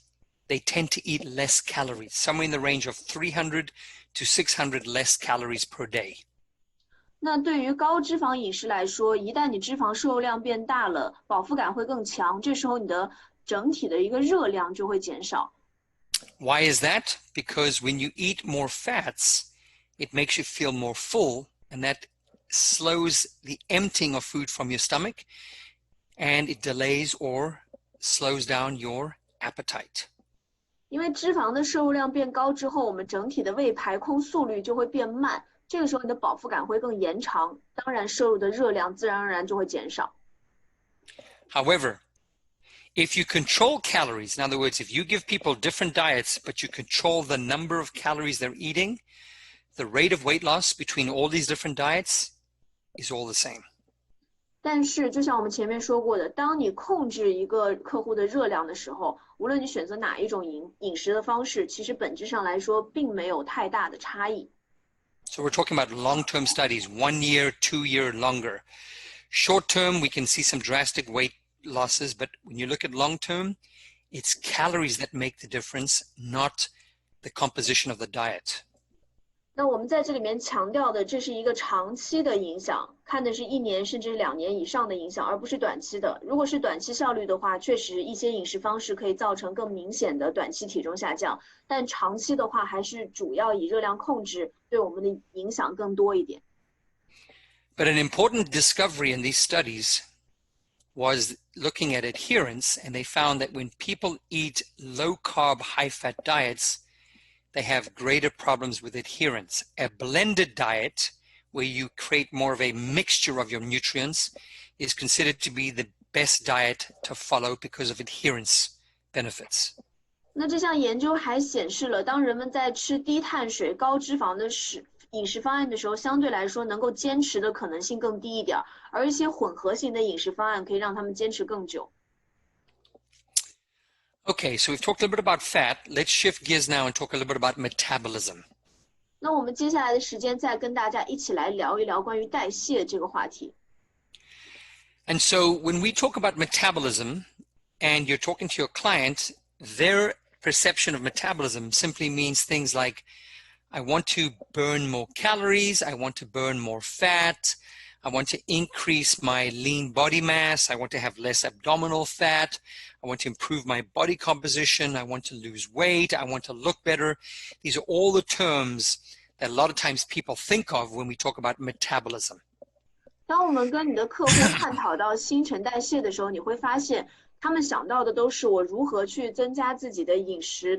they tend to eat less calories, somewhere in the range of 300 to 600 less calories per day. 那对于高脂肪饮食来说，一旦你脂肪摄入量变大了，饱腹感会更强，这时候你的整体的一个热量就会减少。Why is that? Because when you eat more fats, it makes you feel more full, and that slows the emptying of food from your stomach, and it delays or slows down your appetite. 因为脂肪的摄入量变高之后，我们整体的胃排空速率就会变慢，这个时候你的饱腹感会更延长，当然摄入的热量自然而然就会减少。However, if you control calories, in other words, if you give people different diets, but you control the number of calories they're eating, the rate of weight loss between all these different diets is all the same. 但是就像我们前面说过的，当你控制一个客户的热量的时候，无论你选择哪一种饮食的方式，其实本质上来说并没有太大的差异。So we're talking about long-term studies, 1 year, 2 year, longer. Short-term, we can see some drastic weight losses, but when you look at long-term, it's calories that make the difference, not the composition of the diet. 那我们在这里面强调的，这是一个长期的影响，看的是1年甚至2年以上的影响，而不是短期的。如果是短期效率的话，确实一些饮食方式可以造成更明显的短期体重下降，但长期的话，还是主要以热量控制对我们的影响更多一点。But an important discovery in these studies was looking at adherence, and they found that when people eat low-carb, high-fat diets, they have greater problems with adherence. A blended diet, where you create more of a mixture of your nutrients, is considered to be the best diet to follow because of adherence benefits. 那这项研究还显示了，当人们在吃低碳水、高脂肪的饮食方案的时候，相对来说能够坚持的可能性更低一点，而一些混合型的饮食方案可以让他们坚持更久。Okay, so we've talked a little bit about fat. Let's shift gears now and talk a little bit about metabolism. 那我们接下来的时间再跟大家一起来聊一聊关于代谢这个话题。And so when we talk about metabolism and you're talking to your client, their perception of metabolism simply means things like, I want to burn more calories, I want to burn more fat, I want to increase my lean body mass, I want to have less abdominal fat, I want to improve my body composition, I want to lose weight, I want to look better. These are all the terms that a lot of times people think of when we talk about metabolism. 当我们跟你的客户探讨到新陈代谢的时候，你会发现他们想到的都是我如何去增加自己的饮食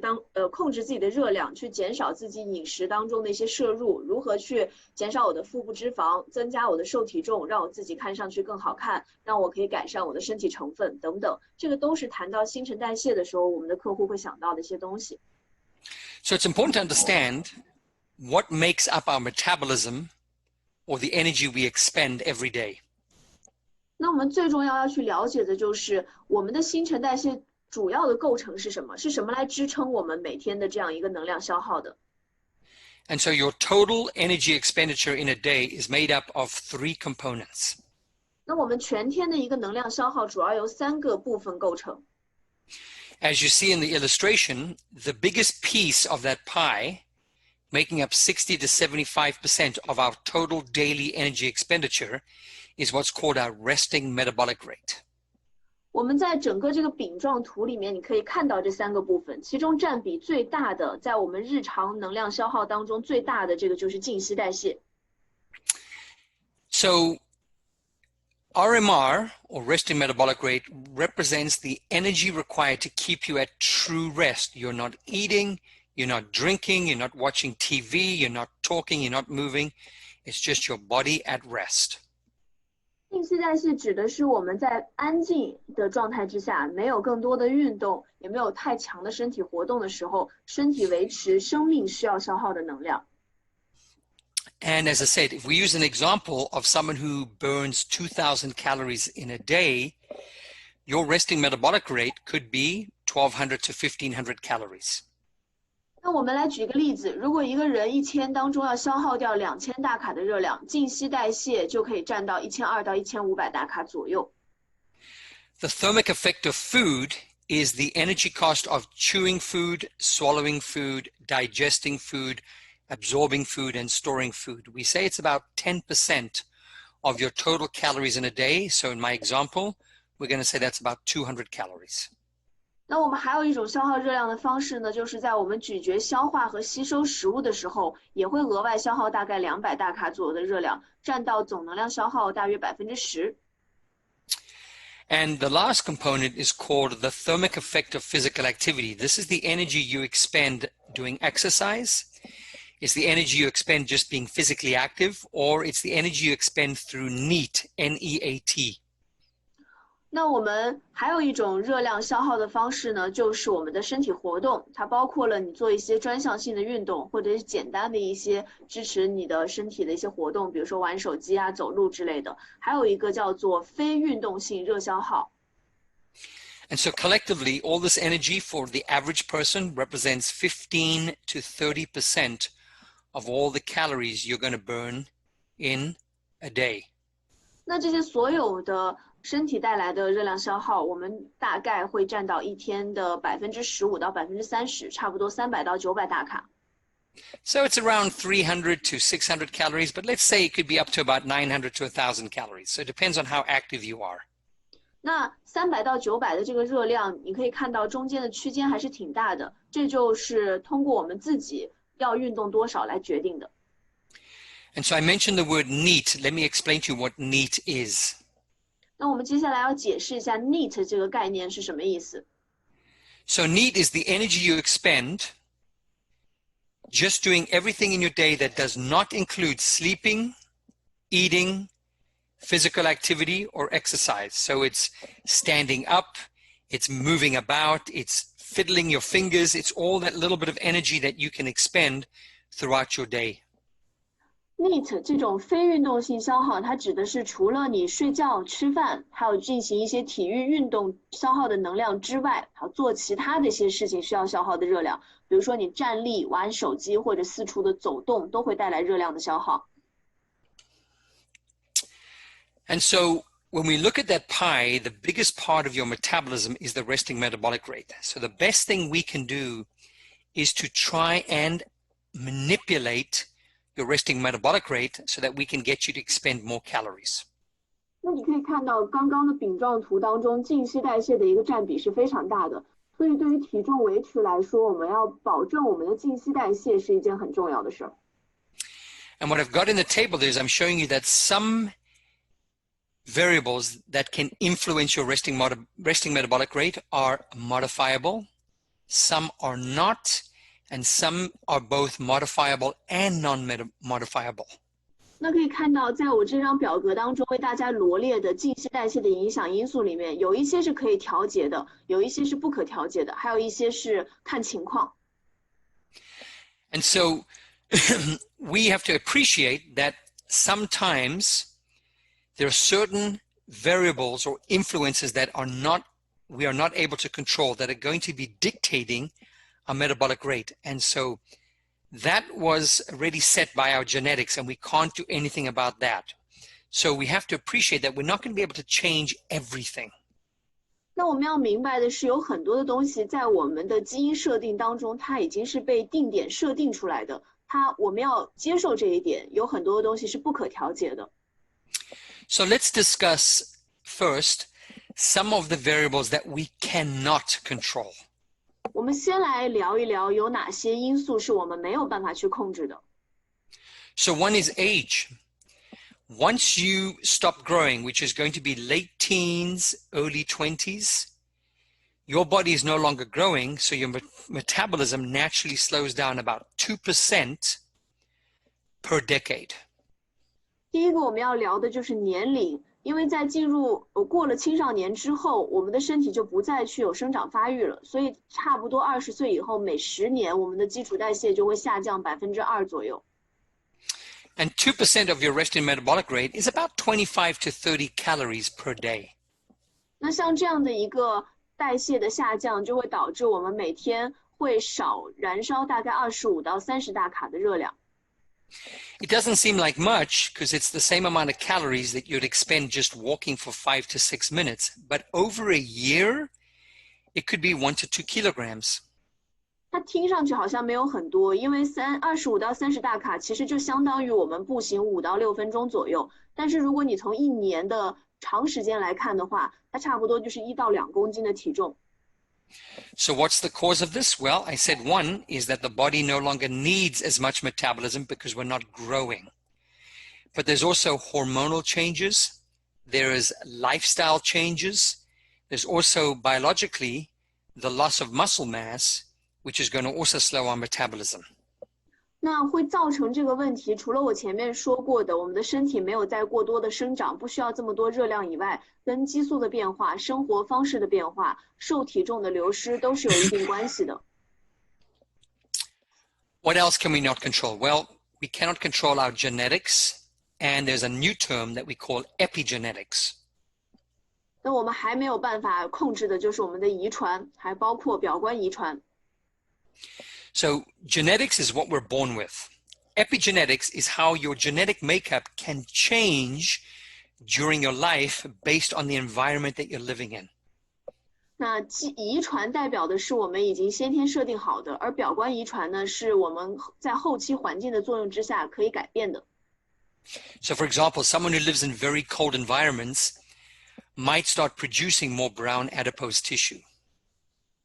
控制自己的热量，去减少自己饮食当中的一些摄入，如何去减少我的腹部脂肪，增加我的瘦体重，让我自己看上去更好看，让我可以改善我的身体成分等等，这个都是谈到新陈代谢的时候，我们的客户会想到的一些东西。So it's important to understand what makes up our metabolism or the energy we expend every day. 那我们最重要去了解的就是我们的新陈代谢主要的构成是什么？是什么来支撑我们每天的这样一个能量消耗的？ And so your total energy expenditure in a day is made up of 3 components. 那我们全天的一个能量消耗主要由3个部分构成。As you see in the illustration, the biggest piece of that pie, making up 60 to 75% of our total daily energy expenditure, is what's called our resting metabolic rate. 我们在整个这个饼状图里面，你可以看到这3个部分，其中占比最大的，在我们日常能量消耗当中最大的这个就是静息代谢。So RMR, or resting metabolic rate, represents the energy required to keep you at true rest. You're not eating, you're not drinking, you're not watching TV, you're not talking, you're not moving. It's just your body at rest. 静息代谢指的是我们在安静的状态之下，没有更多的运动，也没有太强的身体活动的时候，身体维持生命需要消耗的能量。And as I said, if we use an example of someone who burns 2,000 calories in a day, your resting metabolic rate could be 1,200 to 1,500 calories. 那我们来举个例子，如果一个人一天当中要消耗掉2000大卡的热量，静息代谢就可以占到1200到1500大卡左右。The thermic effect of food is the energy cost of chewing food, swallowing food, digesting food, absorbing food, and storing food. We say it's about 10% of your total calories in a day. So in my example, we're going to say that's about 200 calories. 那我们还有一种消耗热量的方式呢，就是在我们咀嚼、消化和吸收食物的时候，也会额外消耗大概200大卡左右的热量，占到总能量消耗大约10%。And the last component is called the thermic effect of physical activity. This is the energy you expend doing exercise. It's the energy you expend just being physically active, or it's the energy you expend through NEAT, N-E-A-T. 那我们还有一种热量消耗的方式呢，就是我们的身体活动，它包括了你做一些专项性的运动，或者是简单的一些支持你的身体的一些活动，比如说玩手机啊、走路之类的。还有一个叫做非运动性热消耗。And so collectively, all this energy for the average person represents 15 to 30% of all the calories you're going to burn in a day. 那这些所有的身体带来的热量消耗，我们大概会占到一天的15%到30%，差不多300到900大卡。So it's around 300 to 600 calories, but let's say it could be up to about 900 to 1,000 calories. So it depends on how active you are. 那300到900的这个热量，你可以看到中间的区间还是挺大的，这就是通过我们自己要运动多少来决定的。And so I mentioned the word NEAT. Let me explain to you what NEAT is. 那我们接下来要解释一下 NEAT 这个概念是什么意思。So NEAT is the energy you expend just doing everything in your day that does not include sleeping, eating, physical activity, or exercise. So it's standing up, it's moving about, it's fiddling your fingers, it's all that little bit of energy that you can expend throughout your day. NEAT 这种非运动性消耗，它指的是除了你睡觉、吃饭，还有进行一些体育运动消耗的能量之外，还有做其他的一些事情需要消耗的热量，比如说你站立、玩手机或者四处的走动，都会带来热量的消耗。And so when we look at that pie, the biggest part of your metabolism is the resting metabolic rate. So the best thing we can do is to try and manipulate your resting metabolic rate so that we can get you to expend more calories. 那你可以看到刚刚的饼状图当中，静息代谢的一个占比是非常大的，所以对于体重维持来说，我们要保证我们的静息代谢是一件很重要的事儿。And what I've got in the table there is I'm showing you that some variables that can influence your resting metabolic rate are modifiable, some are not, and some are both modifiable and non-modifiable. 那可以看到，在我这张表格当中为大家罗列的静息代谢的影响因素里面，有一些是可以调节的，有一些是不可调节的，还有一些是看情况。And so we have to appreciate that sometimes there are certain variables or influences that we are not able to control, that are going to be dictating our metabolic rate. And so that was already set by our genetics, and we can't do anything about that. So we have to appreciate that we're not going to be able to change everything. 那我们要明白的是，有很多的东西在我们的基因设定当中，它已经是被定点设定出来的。我们要接受这一点，有很多的东西是不可调节的。So let's discuss first some of the variables that we cannot control. 我们先来聊一聊有哪些因素是我们没有办法去控制的。So one is age. Once you stop growing, which is going to be late teens, early 20s, your body is no longer growing, so your metabolism naturally slows down about 2% per decade. 第一个我们要聊的就是年龄，因为在过了青少年之后，我们的身体就不再去有生长发育了，所以差不多20岁以后，每10年我们的基础代谢就会下降2%左右。And 2% of your resting metabolic rate is about 25 to 30 calories per day. 那像这样的一个代谢的下降，就会导致我们每天会少燃烧大概25到30大卡的热量。It doesn't seem like much because it's the same amount of calories that you'd expend just walking for 5 to 6 minutes. But over a year, it could be 1 to 2 kilograms. 它听上去好像没有很多，因为25到30大卡其实就相当于我们步行5到6分钟左右。但是如果你从1年的长时间来看的话，它差不多就是1到2公斤的体重。So what's the cause of this? Well, I said one is that the body no longer needs as much metabolism because we're not growing. But there's also hormonal changes. There is lifestyle changes. There's also biologically the loss of muscle mass, which is going to also slow our metabolism. 那会造成这个问题，除了我前面说过的，我们的身体没有再过多的生长，不需要这么多热量以外，跟激素的变化、生活方式的变化、瘦体重的流失都是有一定关系的。What else can we not control? Well, we cannot control our genetics, and there's a new term that we call epigenetics. 那我们还没有办法控制的就是我们的遗传，还包括表观遗传。So genetics is what we're born with. Epigenetics is how your genetic makeup can change during your life based on the environment that you're living in. 那遗传代表的是我们已经先天设定好的，而表观遗传呢，是我们在后期环境的作用之下可以改变的。So for example, someone who lives in very cold environments might start producing more brown adipose tissue.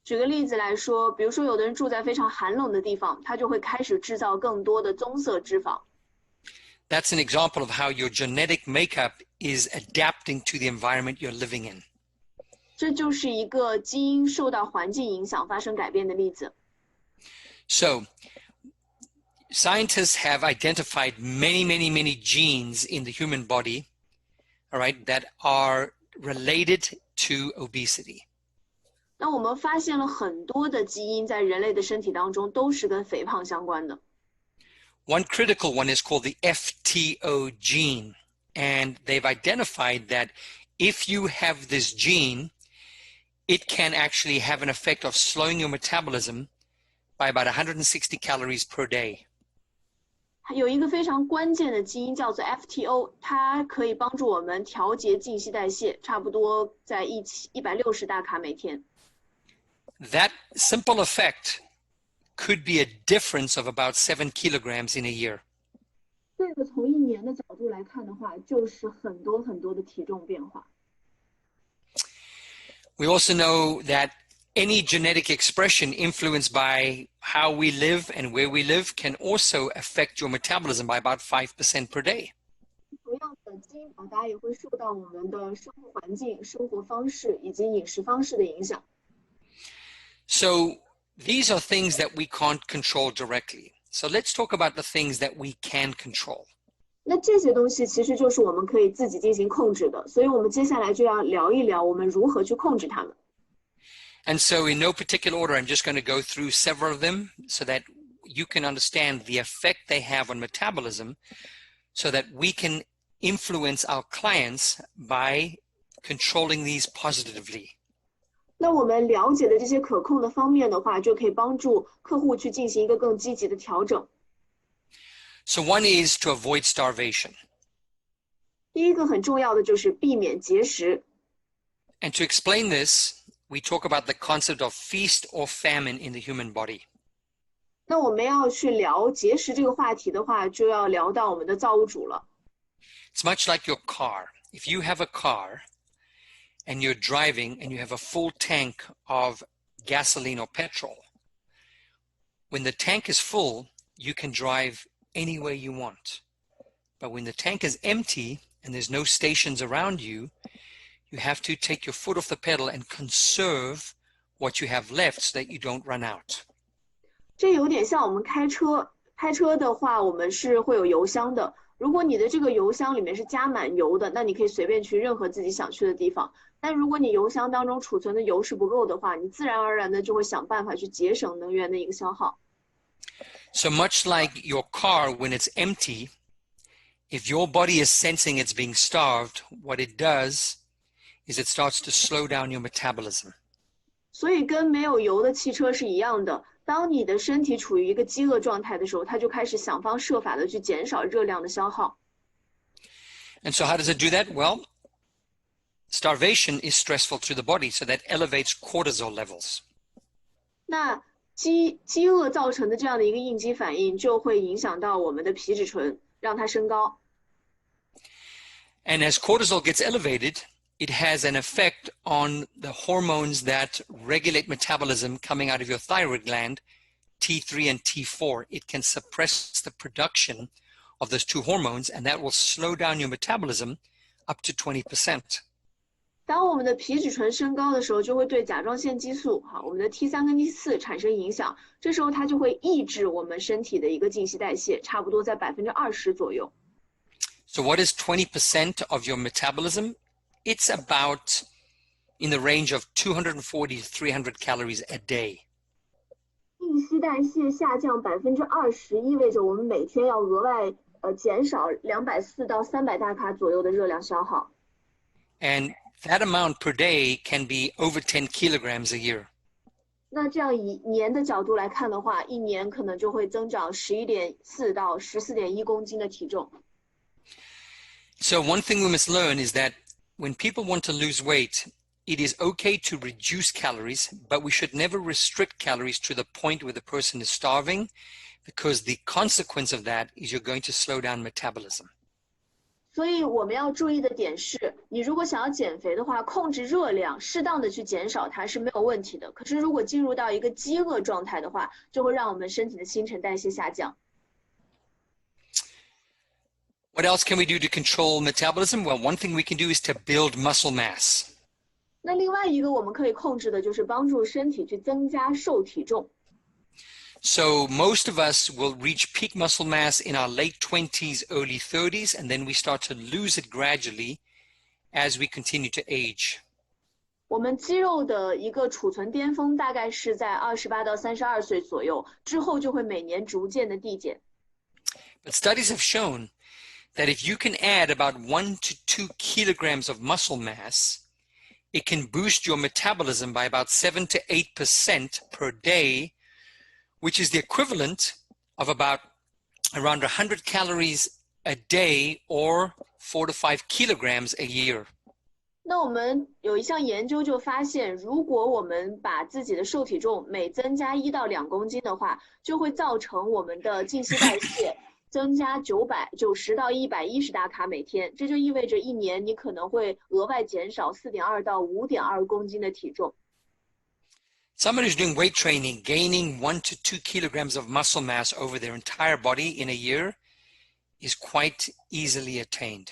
举个例子来说，比如说有的人住在非常寒冷的地方，他就会开始制造更多的棕色脂肪。That's an example of how your genetic makeup is adapting to the environment you're living in. 这就是一个基因受到环境影响发生改变的例子。So scientists have identified many genes in the human body, all right, that are related to obesity. 那我们发现了很多的基因在人类的身体当中都是跟肥胖相关的。One critical one is called the FTO gene, and they've identified that if you have this gene, it can actually have an effect of slowing your metabolism by about 160 calories per day. 有一个非常关键的基因叫做 FTO， 它可以帮助我们调节静息代谢，差不多在160大卡每天。That simple effect could be a difference of about 7 kilograms in a year. 这个从1年的角度来看的话，就是很多的体重变化。We also know that any genetic expression influenced by how we live and where we live can also affect your metabolism by about 5% per day. 同样的，基因表达也会受到我们的生活环境、生活方式以及饮食方式的影响。So these are things that we can't control directly. So let's talk about the things that we can control. 那这些东西其实就是我们可以自己进行控制的，所以我们接下来就要聊一聊我们如何去控制它们。And so in no particular order, I'm just going to go through several of them so that you can understand the effect they have on metabolism so that we can influence our clients by controlling these positively. 那我们了解的这些可控的方面的话，就可以帮助客户去进行一个更积极的调整。So one is to avoid starvation. 第一个很重要的就是避免节食。And to explain this, we talk about the concept of feast or famine in the human body. 那我们要去聊节食这个话题的话，就要聊到我们的造物主了。It's much like your car. If you have a car and you're driving and you have a full tank of gasoline or petrol, when the tank is full, you can drive anywhere you want. But when the tank is empty and there's no stations around you, you have to take your foot off the pedal and conserve what you have left so that you don't run out. 这有点像我们开车，开车的话，我们是会有油箱的。如果你的这个油箱里面是加满油的，那你可以随便去任何自己想去的地方。但如果你油箱当中储存的油是不够的话，你自然而然的就会想办法去节省能源的一个消耗。So much like your car when it's empty, if your body is sensing it's being starved, what it does is it starts to slow down your metabolism. 所以跟没有油的汽车是一样的，当你的身体处于一个饥饿状态的时候，它就开始想方设法的去减少热量的消耗。And so how does it do that? Well, starvation is stressful to the body, so that elevates cortisol levels. 那饥饿造成的这样的一个应激反应，就会影响到我们的皮质醇，让它升高。And as cortisol gets elevated, it has an effect on the hormones that regulate metabolism coming out of your thyroid gland, T3 and T4. It can suppress the production of those two hormones, and that will slow down your metabolism up to 20%. 当我们的皮质醇升高的时候，就会对甲状腺激素，我们的 T3 跟 T4 产生影响。这时候它就会抑制我们身体的一个静息代谢，差不多在20%左右。So what is 20% of your metabolism? It's about in the range of 240 to 300 calories a day. 静息代谢下降20%，意味着我们每天要额外减少240到300大卡左右的热量消耗。And that amount per day can be over 10 kilograms a year. 那这样以年的角度来看的话，一年可能就会增长11.4到14.1公斤的体重。So one thing we must learn is that when people want to lose weight, it is okay to reduce calories, but we should never restrict calories to the point where the person is starving, because the consequence of that is you're going to slow down metabolism. 所以我们要注意的点是，你如果想要减肥的话，控制热量，适当的去减少它是没有问题的。可是如果进入到一个饥饿状态的话，就会让我们身体的新陈代谢下降。What else can we do to control metabolism? Well, one thing we can do is to build muscle mass. 那另外一个我们可以控制的就是帮助身体去增加瘦体重。So most of us will reach peak muscle mass in our late 20s, early 30s, and then we start to lose it gradually as we continue to age. 我们肌肉的一个储存巅峰大概是在28到32岁左右，之后就会每年逐渐的递减。But studies have shown that if you can add about 1 to 2 kilograms of muscle mass, it can boost your metabolism by about 7 to 8% per day, which is the equivalent of about around 100 calories a day or 4 to 5 kilograms a year. 那我们有一项研究就发现，如果我们把自己的瘦体重每增加1到2公斤的话，就会造成我们的静息代谢增加90到110大卡每天。这就意味着一年你可能会额外减少4.2到5.2公斤的体重。Someone who's doing weight training, gaining 1 to 2 kilograms of muscle mass over their entire body in a year is quite easily attained.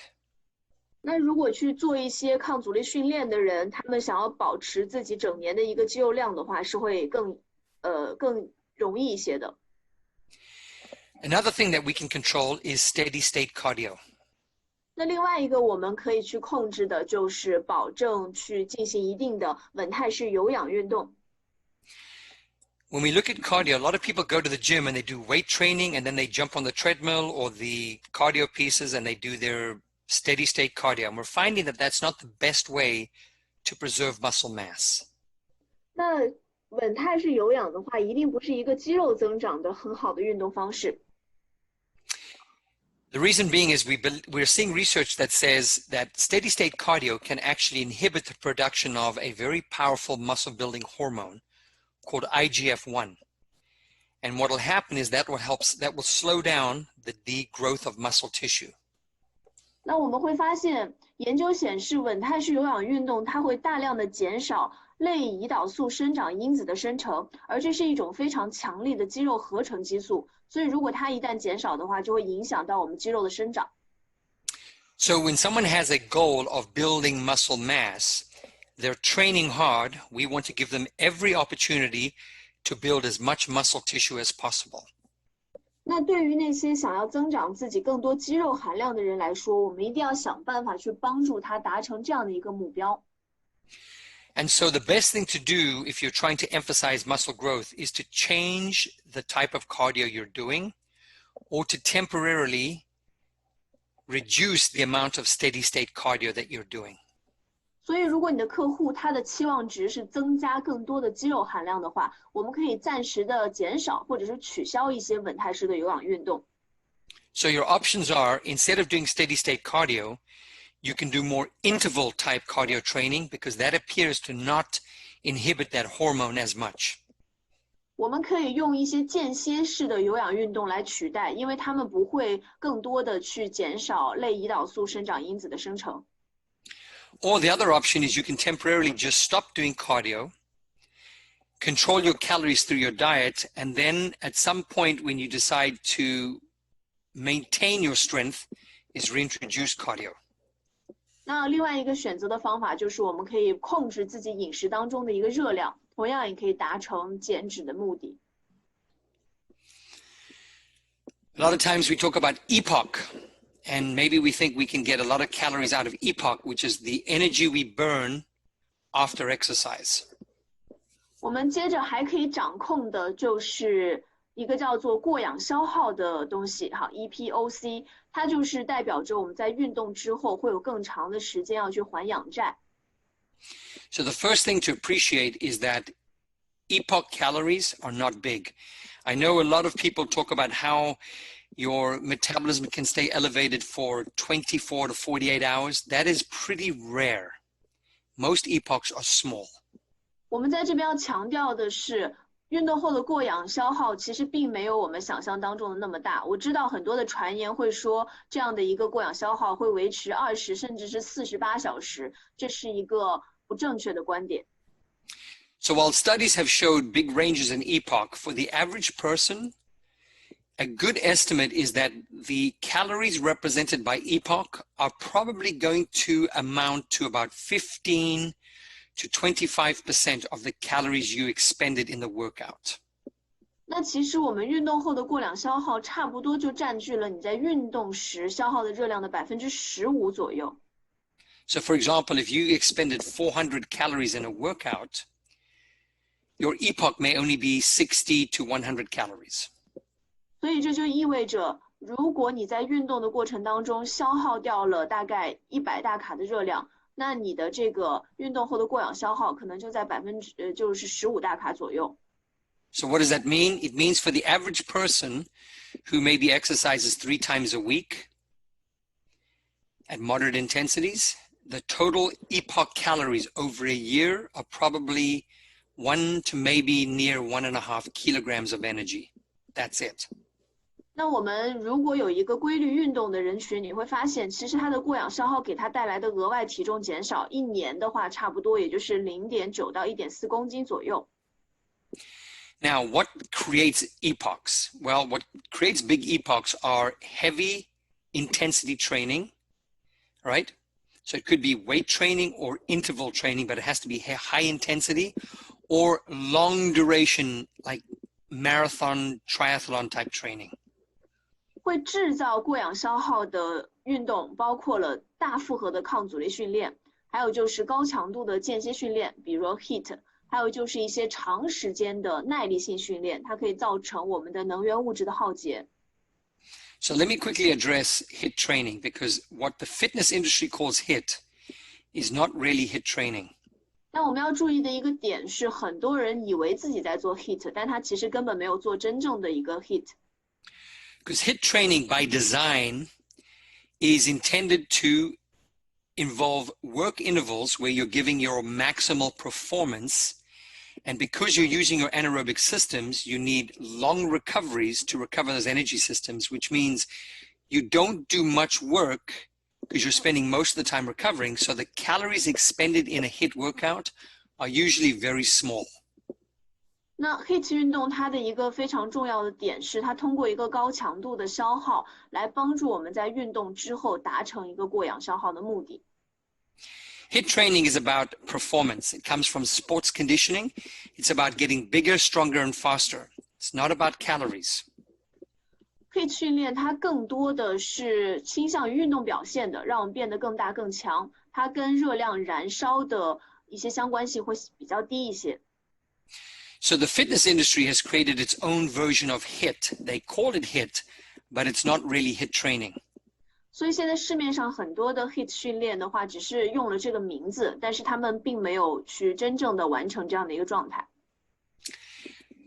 那如果去做一些抗阻力训练的人，他们想要保持自己整年的一个肌肉量的话，是会更容易一些的。Another thing that we can control is steady state cardio. 那另外一个我们可以去控制的就是保证去进行一定的稳态式有氧运动。When we look at cardio, a lot of people go to the gym and they do weight training and then they jump on the treadmill or the cardio pieces and they do their steady state cardio. And we're finding that that's not the best way to preserve muscle mass. 那稳态式有氧的话，一定不是一个肌肉增长的很好的运动方式。The reason being is we're seeing research that says that steady state cardio can actually inhibit the production of a very powerful muscle building hormone called IGF-1. And what will happen is that will slow down the growth of muscle tissue. 那我们会发现，研究显示，稳态式有氧运动它会大量的减少类胰岛素生长因子的生成，而这是一种非常强力的肌肉合成激素。所以，如果它一旦减少的话，就会影响到我们肌肉的生长。So when someone has a goal of building muscle mass, they're training hard. We want to give them every opportunity to build as much muscle tissue as possible. 那对于那些想要增长自己更多肌肉含量的人来说，我们一定要想办法去帮助他达成这样的一个目标。And so the best thing to do if you're trying to emphasize muscle growth is to change the type of cardio you're doing or to temporarily reduce the amount of steady state cardio that you're doing. 所以，如果你的客户他的期望值是增加更多的肌肉含量的话，我们可以暂时的减少或者是取消一些稳态式的有氧运动。So your options are, instead of doing steady state cardio, you can do more interval type cardio training because that appears to not inhibit that hormone as much. 我们可以用一些间歇式的有氧运动来取代，因为它们不会更多的去减少类胰岛素生长因子的生成。Or the other option is you can temporarily just stop doing cardio, control your calories through your diet, and then at some point when you decide to maintain your strength is reintroduce cardio. 那另外一个选择的方法就是我们可以控制自己饮食当中的一个热量，同样也可以达成减脂的目的。A lot of times we talk about Epoch, and maybe we think we can get a lot of calories out of Epoch, which is the energy we burn after exercise. 我们接着还可以掌控的就是一个叫做过氧消耗的东西，哈 ，Epoch， 它就是代表着我们在运动之后会有更长的时间要去还氧债。So the first thing to appreciate is that Epoch calories are not big. I know a lot of people talk about how your metabolism can stay elevated for 24 to 48 hours. That is pretty rare. Most epochs are small. 我们在这边要强调的是，运动后的过氧消耗其实并没有我们想象当中的那么大。我知道很多的传言会说，这样的一个过氧消耗会维持20甚至是48小时，这是一个不正确的观点。So while studies have showed big ranges in epoch, for the average person, a good estimate is that the calories represented by epoch are probably going to amount to about 15 to 25% of the calories you expended in the workout. 那其实我们运动后的过氧消耗差不多就占据了你在运动时消耗的热量的15%左右。So for example, if you expended 400 calories in a workout, your epoch may only be 60 to 100 calories. 所以这就意味着，如果你在运动的过程当中消耗掉了大概100大卡的热量，那你的这个运动后的过氧消耗可能就在就是15大卡左右。So what does that mean? It means for the average person who maybe exercises 3 times a week at moderate intensities, the total epoch calories over a year are probably 1 to maybe near 1.5 kilograms of energy. That's it. 那我们如果有一个规律运动的人群，你会发现，其实他的过氧消耗给他带来的额外体重减少，一年的话差不多也就是0.9到1.4公斤左右。Now, what creates epochs? Well, what creates big epochs are heavy intensity training, right? So it could be weight training or interval training, but it has to be high intensity or long duration, like marathon, triathlon type training. 会制造过氧消耗的运动包括了大负荷的抗阻力训练，还有就是高强度的间歇训练，比如 HIIT， 还有就是一些长时间的耐力性训练，它可以造成我们的能源物质的耗竭。So let me quickly address HIIT training, because what the fitness industry calls HIIT is not really HIIT training. 那我们要注意的一个点是，很多人以为自己在做 HIIT， 但他其实根本没有做真正的一个 HIIT。Because HIIT training by design is intended to involve work intervals where you're giving your maximal performance. And because you're using your anaerobic systems, you need long recoveries to recover those energy systems, which means you don't do much work because you're spending most of the time recovering. So the calories expended in a HIIT workout are usually very small. 那 HIIT 运动它的一个非常重要的点是，它通过一个高强度的消耗来帮助我们在运动之后达成一个过氧消耗的目的。HIIT training is about performance. It comes from sports conditioning. It's about getting bigger, stronger, and faster. It's not about calories. HIIT 训练它更多的是倾向于运动表现的，让我们变得更大更强。它跟热量燃烧的一些相关性会比较低一些。So the fitness industry has created its own version of HIIT. They call it HIIT, but it's not really HIIT training. 所以现在市面上很多的 HIIT 训练的话，只是用了这个名字，但是他们并没有去真正的完成这样的一个状态。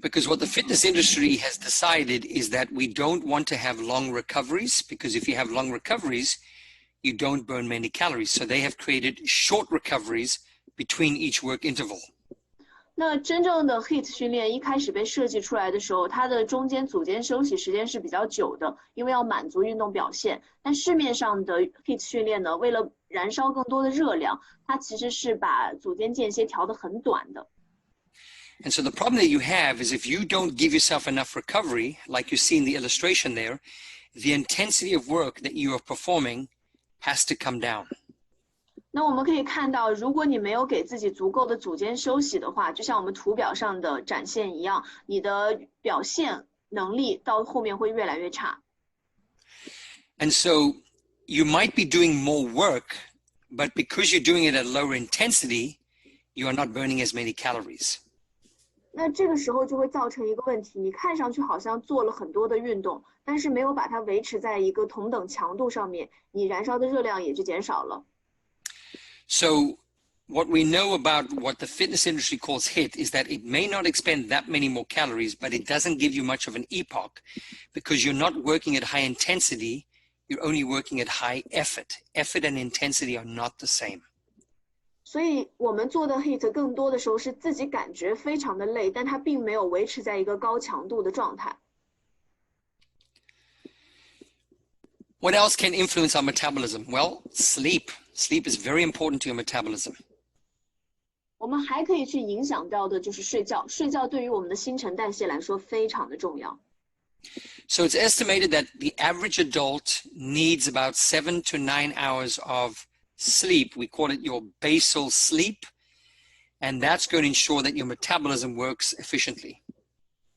Because what the fitness industry has decided is that we don't want to have long recoveries, because if you have long recoveries, you don't burn many calories. So they have created short recoveries between each work interval. 那真正的 HIIT 训练一开始被设计出来的时候，它的中间组间休息时间是比较久的，因为要满足运动表现。但市面上的 HIIT 训练呢，为了燃烧更多的热量，它其实是把组间间歇调得很短的。And so the problem that you have is if you don't give yourself enough recovery, like you see in the illustration there, the intensity of work that you are performing has to come down. 那我们可以看到，如果你没有给自己足够的组间休息的话，就像我们图表上的展现一样，你的表现能力到后面会越来越差。And so you might be doing more work, but because you're doing it at lower intensity, you are not burning as many calories. 那这个时候就会造成一个问题，你看上去好像做了很多的运动，但是没有把它维持在一个同等强度上面，你燃烧的热量也就减少了。So what we know about what the fitness industry calls HIIT is that it may not expend that many more calories, but it doesn't give you much of an epoch because you're not working at high intensity, you're only working at high effort. Effort and intensity are not the same. 所以我们做的 HIIT 更多的时候是自己感觉非常的累，但它并没有维持在一个高强度的状态。What else can influence our metabolism? Well, sleep. Sleep is very important to your metabolism. 我们还可以去影响到的就是睡觉，睡觉对于我们的新陈代谢来说非常的重要。So it's estimated that the average adult needs about 7 to 9 hours of sleep. We call it your basal sleep, and that's going to ensure that your metabolism works efficiently.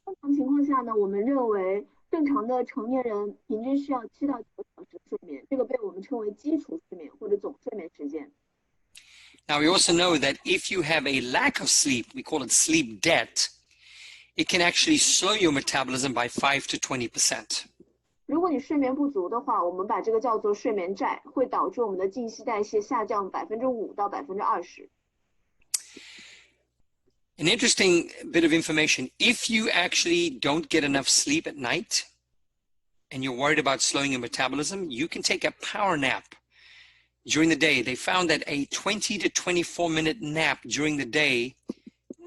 正常情况下呢，我们认为正常的成年人平均需要7到9小时睡眠，这个被我们称为基础睡眠或者总睡眠时间。Now, we also know that if you have a lack of sleep, we call it sleep debt, it can actually slow your metabolism by 5 to 20%. 如果你睡眠不足的话，我们把这个叫做睡眠债，会导致我们的静息代谢下降5%到20%。An interesting bit of information, if you actually don't get enough sleep at night and you're worried about slowing your metabolism, you can take a power nap during the day. They found that a 20 to 24-minute nap during the day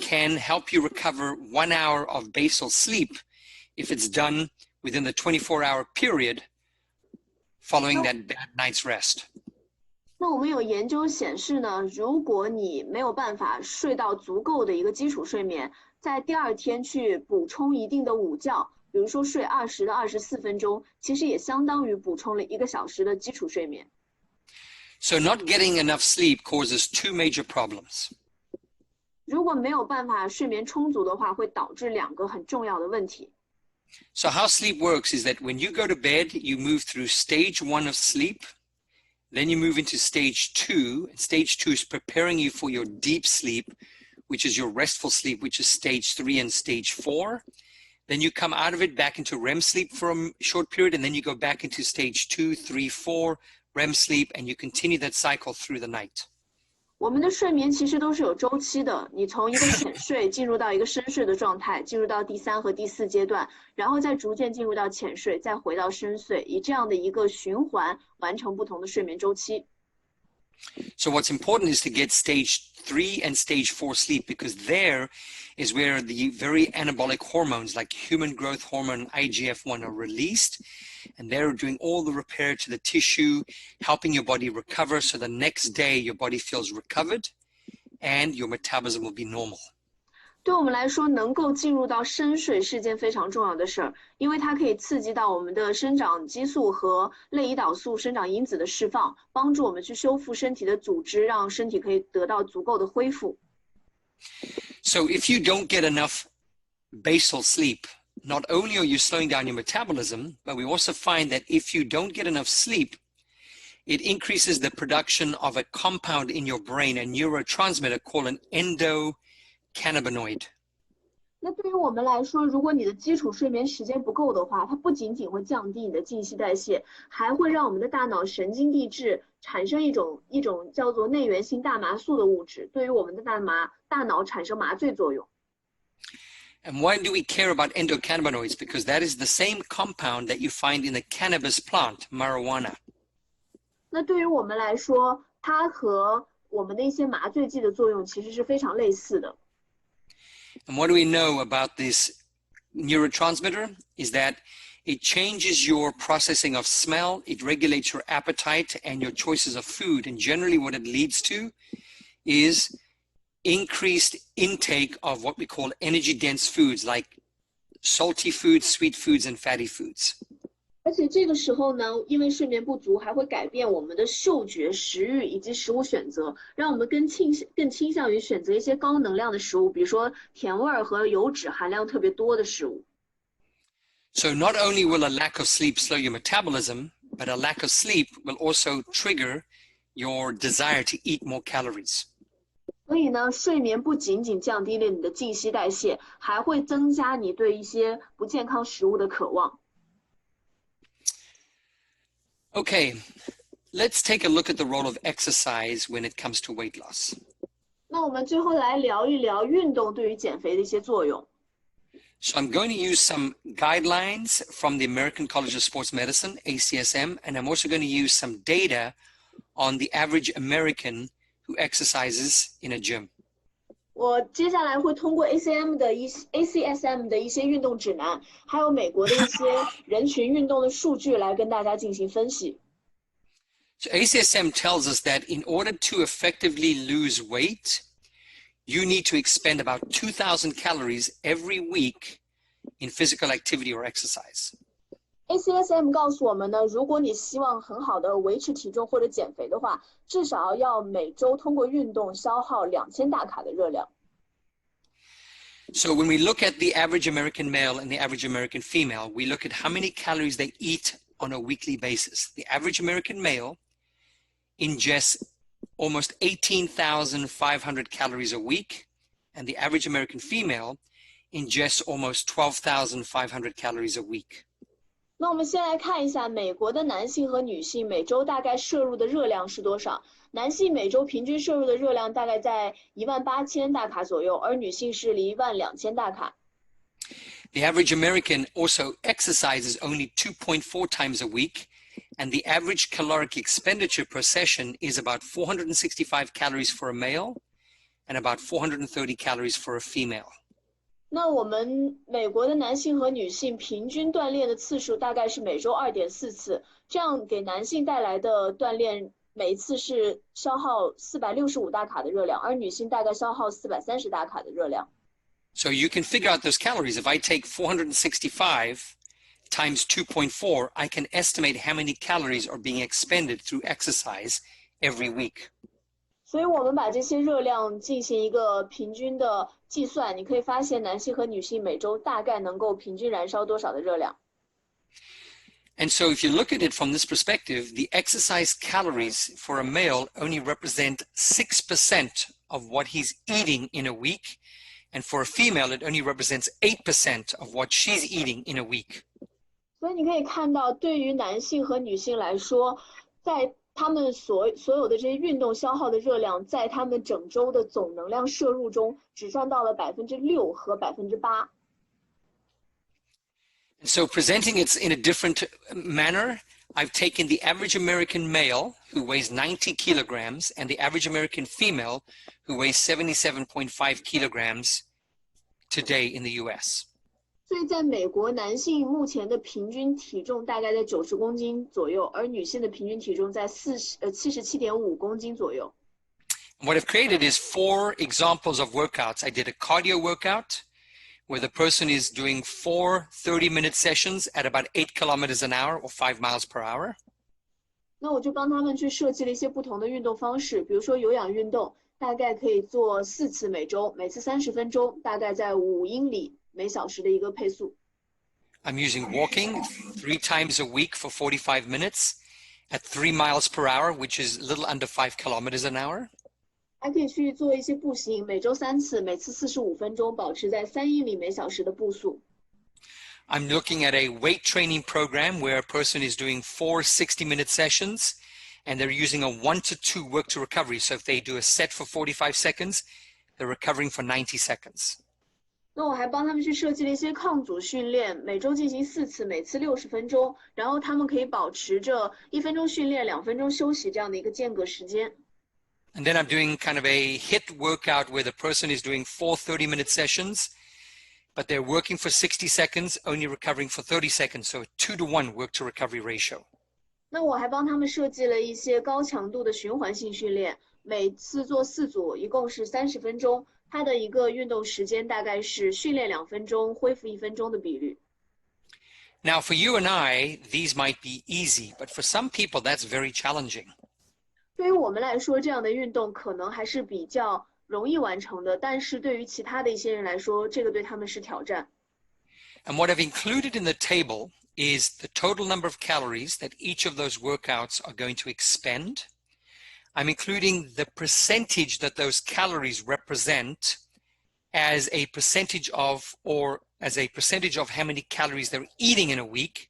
can help you recover 1 hour of basal sleep if it's done within the 24-hour period following that bad night's rest. 那我们有研究显示呢，如果你没有办法睡到足够的一个基础睡眠，在第二天去补充一定的午觉，比如说睡20到24分钟，其实也相当于补充了1个小时的基础睡眠。So not getting enough sleep causes 2 major problems. 如果没有办法睡眠充足的话，会导致2个很重要的问题。So how sleep works is that when you go to bed, you move through stage 1 of sleep, then you move into stage 2. And stage 2 is preparing you for your deep sleep, which is your restful sleep, which is stage 3 and stage 4. Then you come out of it back into REM sleep for a short period, and then you go back into stage 2, 3, 4, REM sleep, and you continue that cycle through the night. 我们的睡眠其实都是有周期的，你从一个浅睡进入到一个深睡的状态，进入到第3和第4阶段，然后再逐渐进入到浅睡，再回到深睡，以这样的一个循环完成不同的睡眠周期。So what's important is to get stage 3 and stage 4 sleep, because there is where the very anabolic hormones like human growth hormone, IGF-1, are released, and they're doing all the repair to the tissue, helping your body recover, so the next day your body feels recovered and your metabolism will be normal. 对我们来说，能够进入到深睡是件非常重要的事儿，因为它可以刺激到我们的生长激素和类胰岛素生长因子的释放，帮助我们去修复身体的组织，让身体可以得到足够的恢复。So if you don't get enough basal sleep, not only are you slowing down your metabolism, but we also find that if you don't get enough sleep, it increases the production of a compound in your brain, a neurotransmitter called an endocannabinoid. 那对于我们来说，如果你的基础睡眠时间不够的话，它不仅仅会降低你的静息代谢，还会让我们的大脑神经递质产生一种叫做内源性大麻素的物质，对于我们的大脑产生麻醉作用。And why do we care about endocannabinoids? Because that is the same compound that you find in the cannabis plant, marijuana. 那对于我们来说，它和我们的一些麻醉剂的作用其实是非常类似的。And what do we know about this neurotransmitter is that it changes your processing of smell, it regulates your appetite and your choices of food. And generally what it leads to is increased intake of what we call energy-dense foods like salty foods, sweet foods, and fatty foods. 而且这个时候呢，因为睡眠不足，还会改变我们的嗅觉、食欲以及食物选择，让我们更倾向于选择一些高能量的食物，比如说甜味和油脂含量特别多的食物。So not only will a lack of sleep slow your metabolism, but a lack of sleep will also trigger your desire to eat more calories. 所以呢，睡眠不仅仅降低了你的静息代谢，还会增加你对一些不健康食物的渴望。Okay, let's take a look at the role of exercise when it comes to weight loss. 那我们最后来聊一聊运动对于减肥的一些作用。So I'm going to use some guidelines from the American College of Sports Medicine, ACSM, and I'm also going to use some data on the average American who exercises in a gym. 我接下来会通过 ACSM 的一些运动指南，还有美国的一些人群运动的数据来跟大家进行分析。So ACSM tells us that in order to effectively lose weight, you need to expend about 2,000 calories every week in physical activity or exercise. ACSM 告诉我们呢，如果你希望很好的维持体重或者减肥的话，至少要每周通过运动消耗2000大卡的热量。So when we look at the average American male and the average American female, we look at how many calories they eat on a weekly basis. The average American male ingests almost 18,500 calories a week, and the average American female ingests almost 12,500 calories a week. 那我们先来看一下美国的男性和女性每周大概摄入的热量是多少。男性每周平均摄入的热量大概在18000大卡左右，而女性是12000大卡。The average American also exercises only 2.4 times a week, and the average caloric expenditure per session is about 465 calories for a male and about 430 calories for a female. 那我们美国的男性和女性平均锻炼的次数大概是每周2.4次，这样给男性带来的锻炼每次是消耗465大卡的热量，而女性大概消耗430大卡的热量。So you can figure out those calories. If I take 465 times 2.4, I can estimate how many calories are being expended through exercise every week. 所以我们把这些热量进行一个平均的计算，你可以发现男性和女性每周大概能够平均燃烧多少的热量。And so if you look at it from this perspective, the exercise calories for a male only represent 6% of what he's eating in a week. And for a female, it only represents 8% of what she's eating in a week. 所以你可以看到，对于男性和女性来说，在他们所有的这些运动消耗的热量，在他们整周的总能量摄入中，只占到了6%和8%。So presenting it in a different manner, I've taken the average American male who weighs 90 kilograms and the average American female who weighs 77.5 kilograms today in the US. 所以在美国，男性目前的平均体重大概在90公斤左右，而女性的平均体重在77.5公斤左右。What I've created is 4 examples of workouts. I did a cardio workout where the person is doing 4 30-minute sessions at about 8 kilometers an hour or 5 miles per hour. 那我就帮他们去设计了一些不同的运动方式，比如说有氧运动，大概可以做4次每周，每次30分钟，大概在5英里每小时的一个配速。I'm using walking 3 times a week for 45 minutes at 3 miles per hour, which is a little under 5 kilometers an hour. 还可以去做一些步行，每周3次，每次45分钟，保持在3英里每小时的步速。I'm looking at a weight training program where a person is doing 4 60-minute sessions and they're using a 1 to 2 work to recovery. So if they do a set for 45 seconds, they're recovering for 90 seconds. 那我还帮他们去设计了一些抗阻训练，每周进行4次，每次60分钟，然后他们可以保持着1分钟训练、2分钟休息这样的一个间隔时间。And then I'm doing kind of a HIIT workout where the person is doing 4 30-minute sessions, but they're working for 60 seconds, only recovering for 30 seconds. So a 2-to-1 work to recovery ratio. 那我还帮他们设计了一些高强度的循环性训练，每次做4组，一共是30分钟。它的一个运动时间大概是训练2分钟，恢复1分钟的比率。Now for you and I, these might be easy, but for some people that's very challenging. 对于我们来说，这样的运动可能还是比较容易完成的，但是对于其他的一些人来说，这个对他们是挑战。And what I've included in the table is the total number of calories that each of those workouts are going to expend. I'm including the percentage that those calories represent as a percentage of, or as a percentage of how many calories they're eating in a week.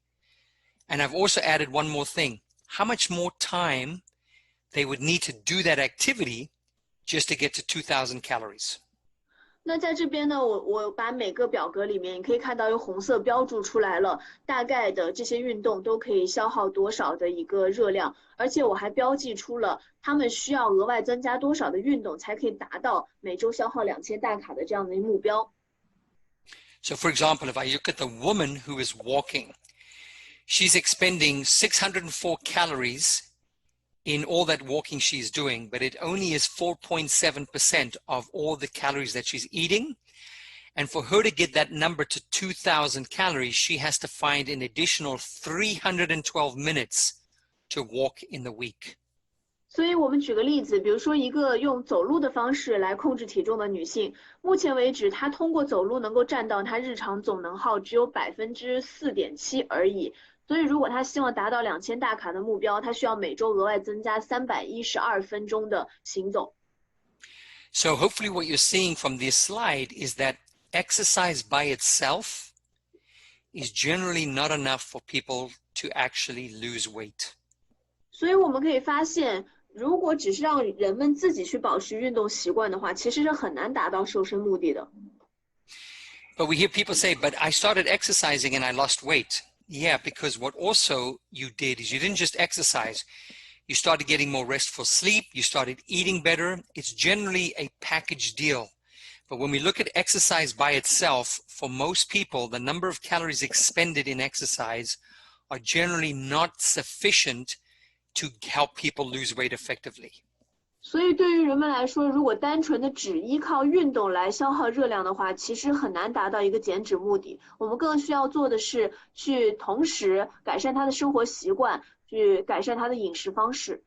And I've also added one more thing, how much more time they would need to do that activity just to get to 2,000 calories. 那在这边呢，我把每个表格里面，你可以看到有红色标注出来了，大概的这些运动都可以消耗多少的一个热量，而且我还标记出了他们需要额外增加多少的运动才可以达到每周消耗2000大卡的这样的目标。So for example, if I look at the woman who is walking, she's expending 604 calories in all that walking she's doing, but it only is 4.7% of all the calories that she's eating. And for her to get that number to 2,000 calories, she has to find an additional 312 minutes to walk in the week. 所以我们举个例子，比如说一个用走路的方式来控制体重的女性，目前为止她通过走路能够占到她日常总能耗只有4.7%而已。所以如果他希望达到2000大卡的目标，他需要每周额外增加312分钟的行走。So hopefully what you're seeing from this slide is that exercise by itself is generally not enough for people to actually lose weight. 所以我们可以发现，如果只是让人们自己去保持运动习惯的话，其实是很难达到瘦身目的的。But we hear people say, but I started exercising and I lost weight. Yeah, because what also you did is you didn't just exercise. You started getting more restful sleep. You started eating better. It's generally a package deal. But when we look at exercise by itself, for most people, the number of calories expended in exercise are generally not sufficient to help people lose weight effectively. 所以对于人们来说，如果单纯的只依靠运动来消耗热量的话，其实很难达到一个减脂目的。我们更需要做的是去同时改善他的生活习惯，去改善他的饮食方式。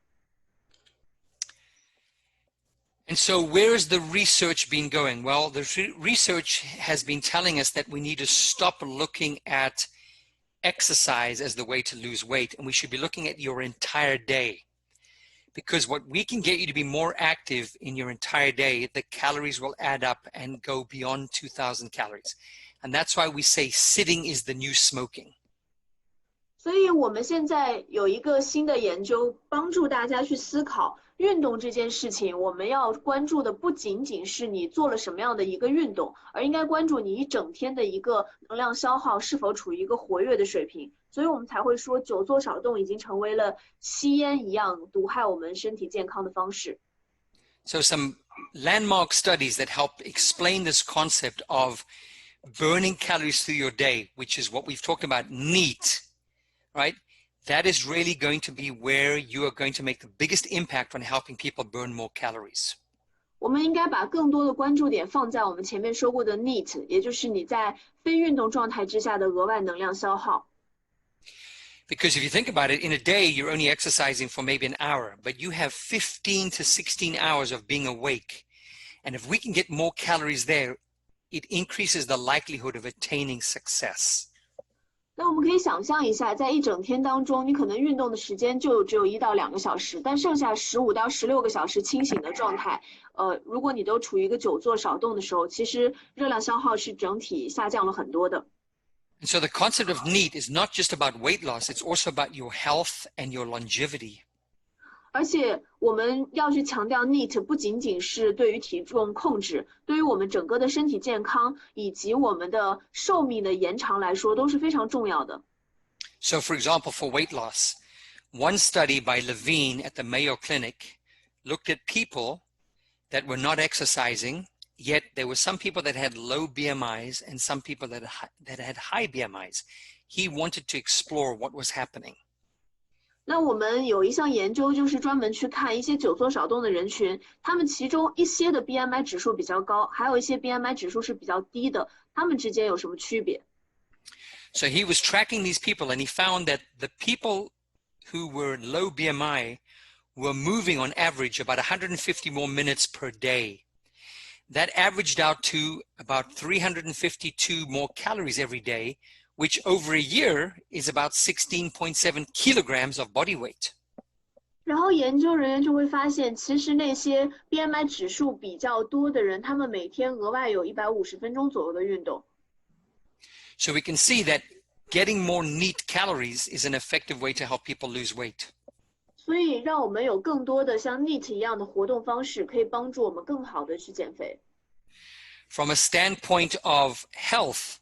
And so where has the research been going? Well, the research has been telling us that we need to stop looking at exercise as the way to lose weight, and we should be looking at your entire day. Because what we can get you to be more active in your entire day, the calories will add up and go beyond 2,000 calories. And that's why we say sitting is the new smoking. 所以我们现在有一个新的研究，帮助大家去思考运动这件事情。我们要关注的不仅仅是你做了什么样的一个运动，而应该关注你一整天的一个能量消耗是否处于一个活跃的水平。所以我们才会说久坐少动已经成为了吸烟一样毒害我们身体健康的方式。So some landmark studies that help explain this concept of burning calories through your day, which is what we've talked about, NEAT, right? That is really going to be where you are going to make the biggest impact on helping people burn more calories. 我们应该把更多的关注点放在我们前面说过的 NEAT， 也就是你在非运动状态之下的额外能量消耗。Because if you think about it, in a day, you're only exercising for maybe an hour, but you have 15 to 16 hours of being awake. And if we can get more calories there, it increases the likelihood of attaining success. 那我们可以想象一下，在一整天当中，你可能运动的时间就只有1到2个小时，但剩下15到16个小时清醒的状态，如果你都处于一个久坐少动的时候，其实热量消耗是整体下降了很多的。And so the concept of NEAT is not just about weight loss, it's also about your health and your longevity. 而且我们要去强调 NEAT 不仅仅是对于体重控制，对于我们整个的身体健康以及我们的寿命的延长来说都是非常重要的。So for example, for weight loss, one study by Levine at the Mayo Clinic looked at people that were not exercising, yet there were some people that had low BMIs and some people that had high BMIs. He wanted to explore what was happening. 那我们有一项研究，就是专门去看一些久坐少动的人群，他们其中一些的 BMI 指数比较高，还有一些 BMI 指数是比较低的，他们之间有什么区别？ So he was tracking these people and he found that the people who were low BMI were moving on average about 150 more minutes per day. That averaged out to about 352 more calories every day, which over a year is about 16.7 kilograms of body weight. 然后研究人员就会发现，其实那些 BMI 指数比较多的人，他们每天额外有150分钟左右的运动。So we can see that getting more NEAT calories is an effective way to help people lose weight. 所以让我们有更多的像 NEAT 一样的活动方式，可以帮助我们更好的去减肥。From a standpoint of health,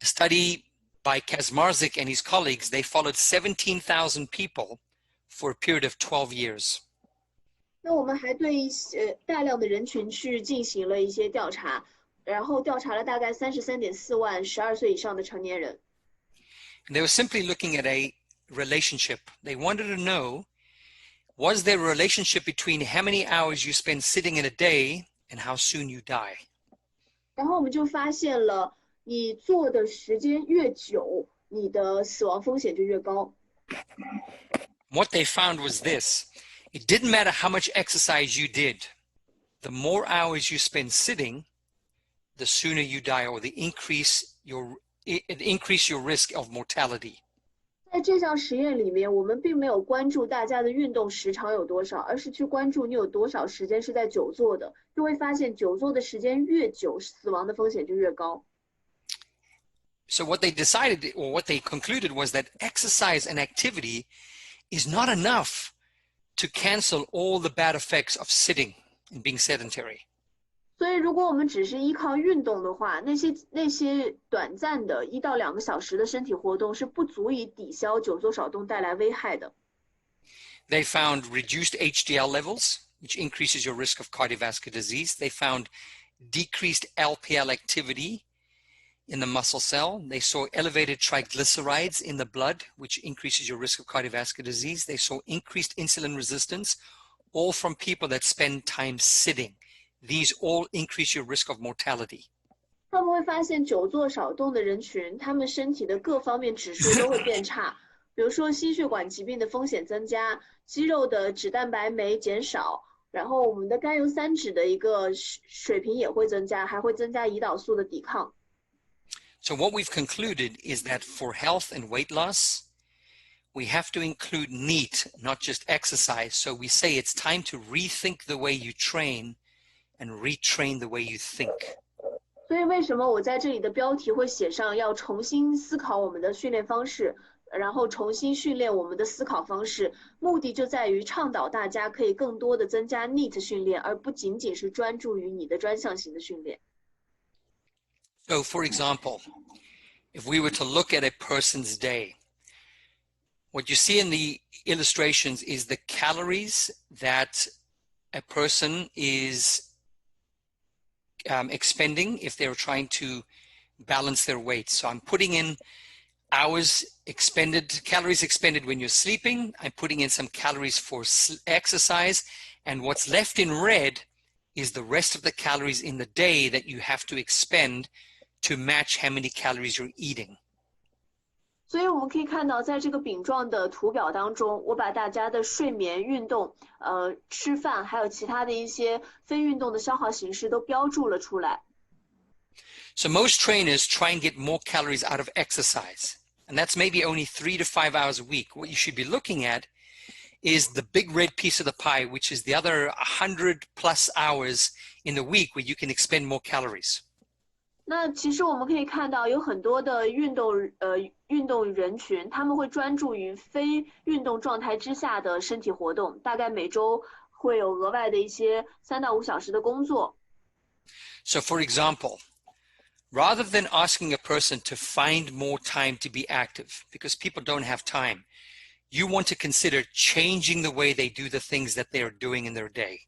a study by Kaczmarzyk and his colleagues, they followed 17,000 people for a period of 12 years. 那我们还对一些大量的人群去进行了一些调查，然后调查了大概33.4万12岁以上的成年人。And they were simply looking at a relationship. They wanted to know, was there a relationship between how many hours you spend sitting in a day and how soon you die? 然后我们就发现了，你坐的时间越久，你的死亡风险就越高。What they found was this. It didn't matter how much exercise you did. The more hours you spend sitting, the sooner you die, or it increase your risk of mortality. 在这项实验里面，我们并没有关注大家的运动时长有多少，而是去关注你有多少时间是在久坐的，就会发现久坐的时间越久，死亡的风险就越高。So what they decided, or what they concluded, was that exercise and activity is not enough to cancel all the bad effects of sitting and being sedentary. 所以如果我们只是依靠运动的话，那些短暂的1到2个小时的身体活动是不足以抵消久坐少动带来危害的。They found reduced HDL levels, which increases your risk of cardiovascular disease. They found decreased LPL activity in the muscle cell. They saw elevated triglycerides in the blood, which increases your risk of cardiovascular disease. They saw increased insulin resistance, all from people that spend time sitting. These all increase your risk of mortality. 他们会发现久坐少动的人群，他们身体的各方面指数都会变差，比如说心血管疾病的风险增加，肌肉的脂蛋白酶减少，然后我们的甘油三酯的一个水平也会增加，还会增加胰岛素的抵抗。So what we've concluded is that for health and weight loss, we have to include NEAT, not just exercise. So we say it's time to rethink the way you train and retrain the way you think. 所以为什么我在这里的标题会写上要重新思考我们的训练方式，然后重新训练我们的思考方式，目的就在于倡导大家可以更多的增加 NEAT 训练，而不仅仅是专注于你的专项型的训练。So for example, if we were to look at a person's day, What you see in the illustrations is the calories that a person is expending if they're trying to balance their weight. So I'm putting in hours expended, calories expended when you're sleeping. I'm putting in some calories for exercise. And what's left in red is the rest of the calories in the day that you have to expend to match how many calories you're eating. 所以我们可以看到，在这个饼状的图表当中，我把大家的睡眠、运动、吃饭，还有其他的一些非运动的消耗形式都标注了出来。So most trainers try and get more calories out of exercise, and that's maybe only 3 to 5 hours a week. What you should be looking at is the big red piece of the pie, which is the other 100 plus hours in the week where you can expend more calories. 那其实我们可以看到，有很多的运动人群，他们会专注于非运动状态之下的身体活动，大概每周会有额外的一些3到5小时的工作。So for example, rather than asking a person to find more time to be active, because people don't have time, you want to consider changing the way they do the things that they are doing in their day.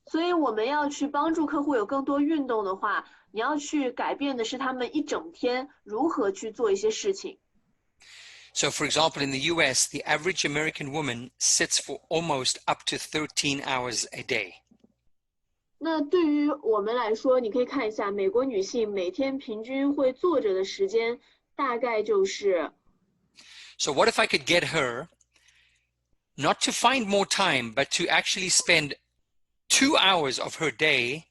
所以我们要去帮助客户有更多运动的话，你要去改变的是他们一整天如何去做一些事情。So for example, in the US, the average American woman sits for almost up to 13 hours a day. 那对于我们来说，你可以看一下，美国女性每天平均会坐着的时间大概就是。So what if I could get her not to find more time, but to actually spend 2 hours of her day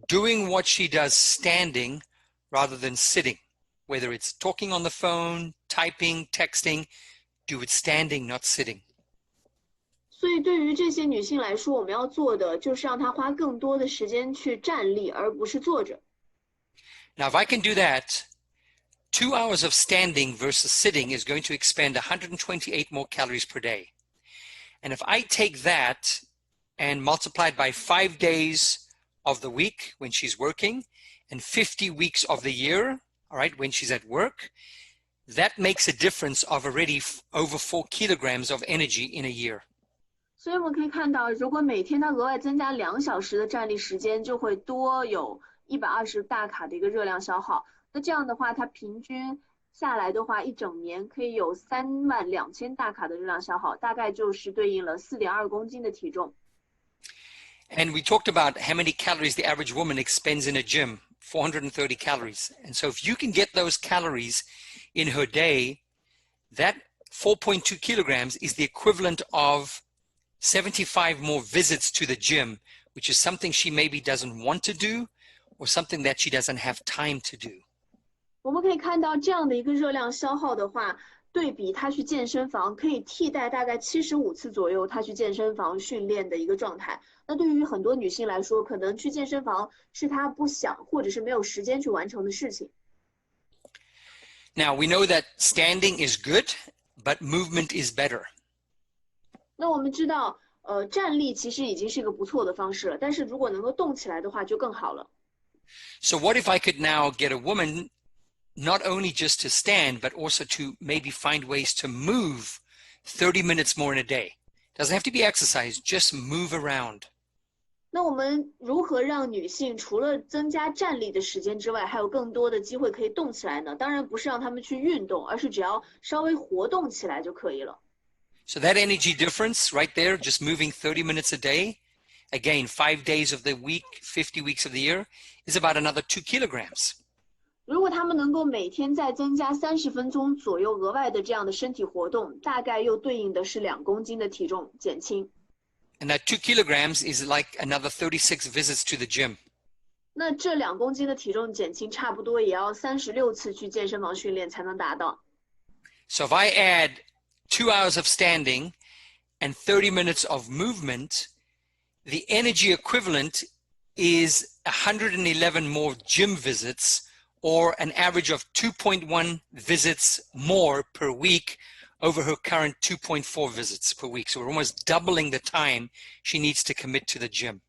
doing what she does standing rather than sitting, whether it's talking on the phone, typing, texting, do it standing, not sitting. 所以对于这些女性来说，我们要做的就是让她花更多的时间去站立，而不是坐着。Now, if I can do that, 2 hours of standing versus sitting is going to expend 128 more calories per day. And if I take that and multiply it by 5 days of the week when she's working and 50 weeks of the year, all right, when she's at work, that makes a difference of already over 4 kilograms of energy in a year. 所以我们可以看到，如果每天她额外增加2小时的站立时间，就会多有120大卡的一个热量消耗。那这样的话，她平均下来的话，一整年可以有32000大卡的热量消耗，大概就是对应了4.2公斤的体重。And we talked about how many calories the average woman expends in a gym, 430 calories. And so if you can get those calories in her day, that 4.2 kilograms is the equivalent of 75 more visits to the gym, which is something she maybe doesn't want to do or something that she doesn't have time to do. 我们可以看到这样的一个热量消耗的话，对比她去健身房可以替代大概75次左右她去健身房训练的一个状态。那对于很多女性来说，可能去健身房是她不想或者是没有时间去完成的事情。Now, we know that standing is good, but movement is better. 那我们知道，站立其实已经是一个不错的方式了，但是如果能够动起来的话就更好了。So what if I could now get a woman not only just to stand, but also to maybe find ways to move 30 minutes more in a day? Doesn't have to be exercise, just move around. 那我们如何让女性除了增加站立的时间之外，还有更多的机会可以动起来呢？当然不是让她们去运动，而是只要稍微活动起来就可以了。So that energy difference right there, just moving 30 minutes a day, again, 5 days of the week, 50 weeks of the year, is about another 2 kilograms. 如果她们能够每天再增加30分钟左右额外的这样的身体活动，大概又对应的是2公斤的体重减轻。And that 2 kilograms is like another 36 visits to the gym. 那这2公斤的体重减轻，差不多也要36次去健身房训练才能达到。So if I add 2 hours of standing and 30 minutes of movement, the energy equivalent is 111 more gym visits, or an average of 2.1 visits more per week over her current 2.4 visits per week. So we're almost doubling the time she needs to commit to the gym.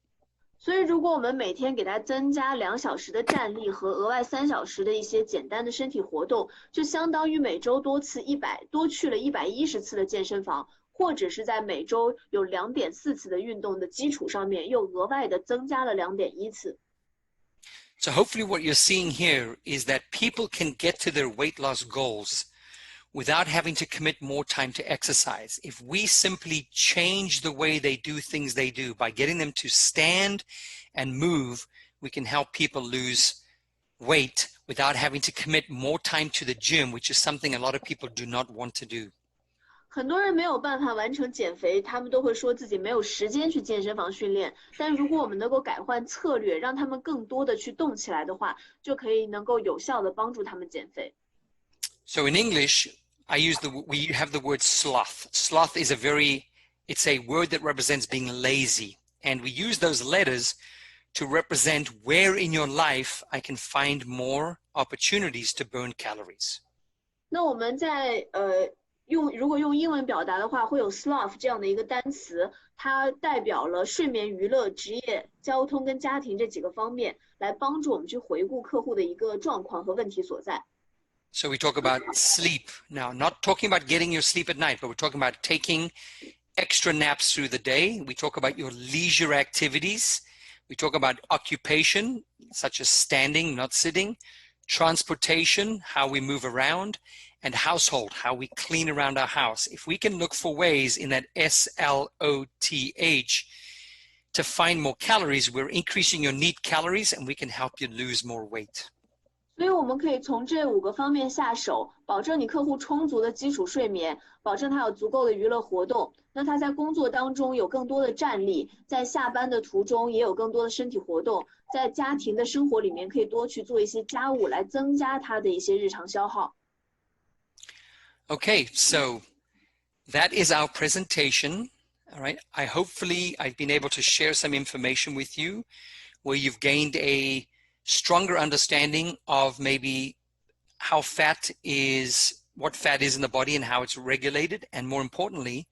所以如果我们每天给它增加2小时的站立和额外3小时的一些简单的身体活动，就相当于每周多去了110次的健身房，或者是在每周有2.4次的运动的基础上面，又额外的增加了2.1次。So hopefully what you're seeing here is that people can get to their weight loss goals without having to commit more time to exercise. If we simply change the way they do things they do by getting them to stand and move, we can help people lose weight without having to commit more time to the gym, which is something a lot of people do not want to do. 很多人没有办法完成减肥，他们都会说自己没有时间去健身房训练。但如果我们能够改换策略，让他们更多的去动起来的话，就可以能够有效的帮助他们减肥。So in English, we have the word sloth. Sloth is it's a word that represents being lazy. And we use those letters to represent where in your life I can find more opportunities to burn calories. 那我们在如果用英文表达的话，会有 sloth 这样的一个单词，它代表了睡眠、娱乐、职业、交通跟家庭这几个方面，来帮助我们去回顾客户的一个状况和问题所在。So we talk about sleep. Now, not talking about getting your sleep at night, but we're talking about taking extra naps through the day. We talk about your leisure activities. We talk about occupation, such as standing, not sitting, transportation, how we move around, and household, how we clean around our house. If we can look for ways in that SLOTH to find more calories, we're increasing your neat calories and we can help you lose more weight. 所以我们可以从这5个方面下手，保证你客户充足的基础睡眠，保证他有足够的娱乐活动，那他在工作当中有更多的站立，在下班的途中也有更多的身体活动，在家庭的生活里面可以多去做一些家务，来增加他的一些日常消耗。Okay, so that is our presentation. All right. Hopefully I've been able to share some information with you where you've gained a stronger understanding of maybe what fat is in the body and how it's regulated, and more importantly,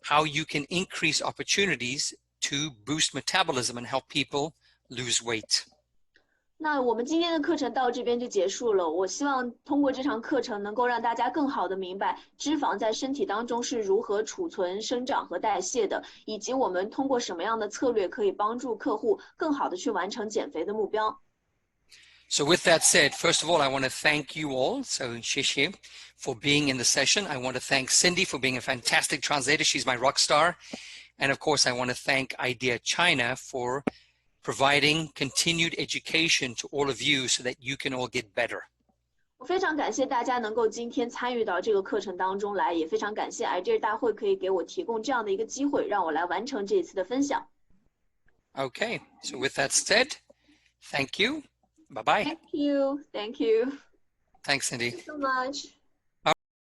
how you can increase opportunities to boost metabolism and help people lose weight. 那我们今天的课程到这边就结束了。我希望通过这场课程能够让大家更好的明白脂肪在身体当中是如何储存、生长和代谢的，以及我们通过什么样的策略可以帮助客户更好的去完成减肥的目标。So with that said, first of all, I want to thank you all, so 谢谢, for being in the session. I want to thank Cindy for being a fantastic translator. She's my rock star. And of course, I want to thank Idea China for providing continued education to all of you so that you can all get better. 我非常感谢大家能够今天参与到这个课程当中来，也非常感谢 Idea 大会可以给我提供这样的一个机会，让我来完成这一次的分享。Okay, so with that said, thank you. Bye-bye. Thank you. Thanks, Cindy. Thank you so much.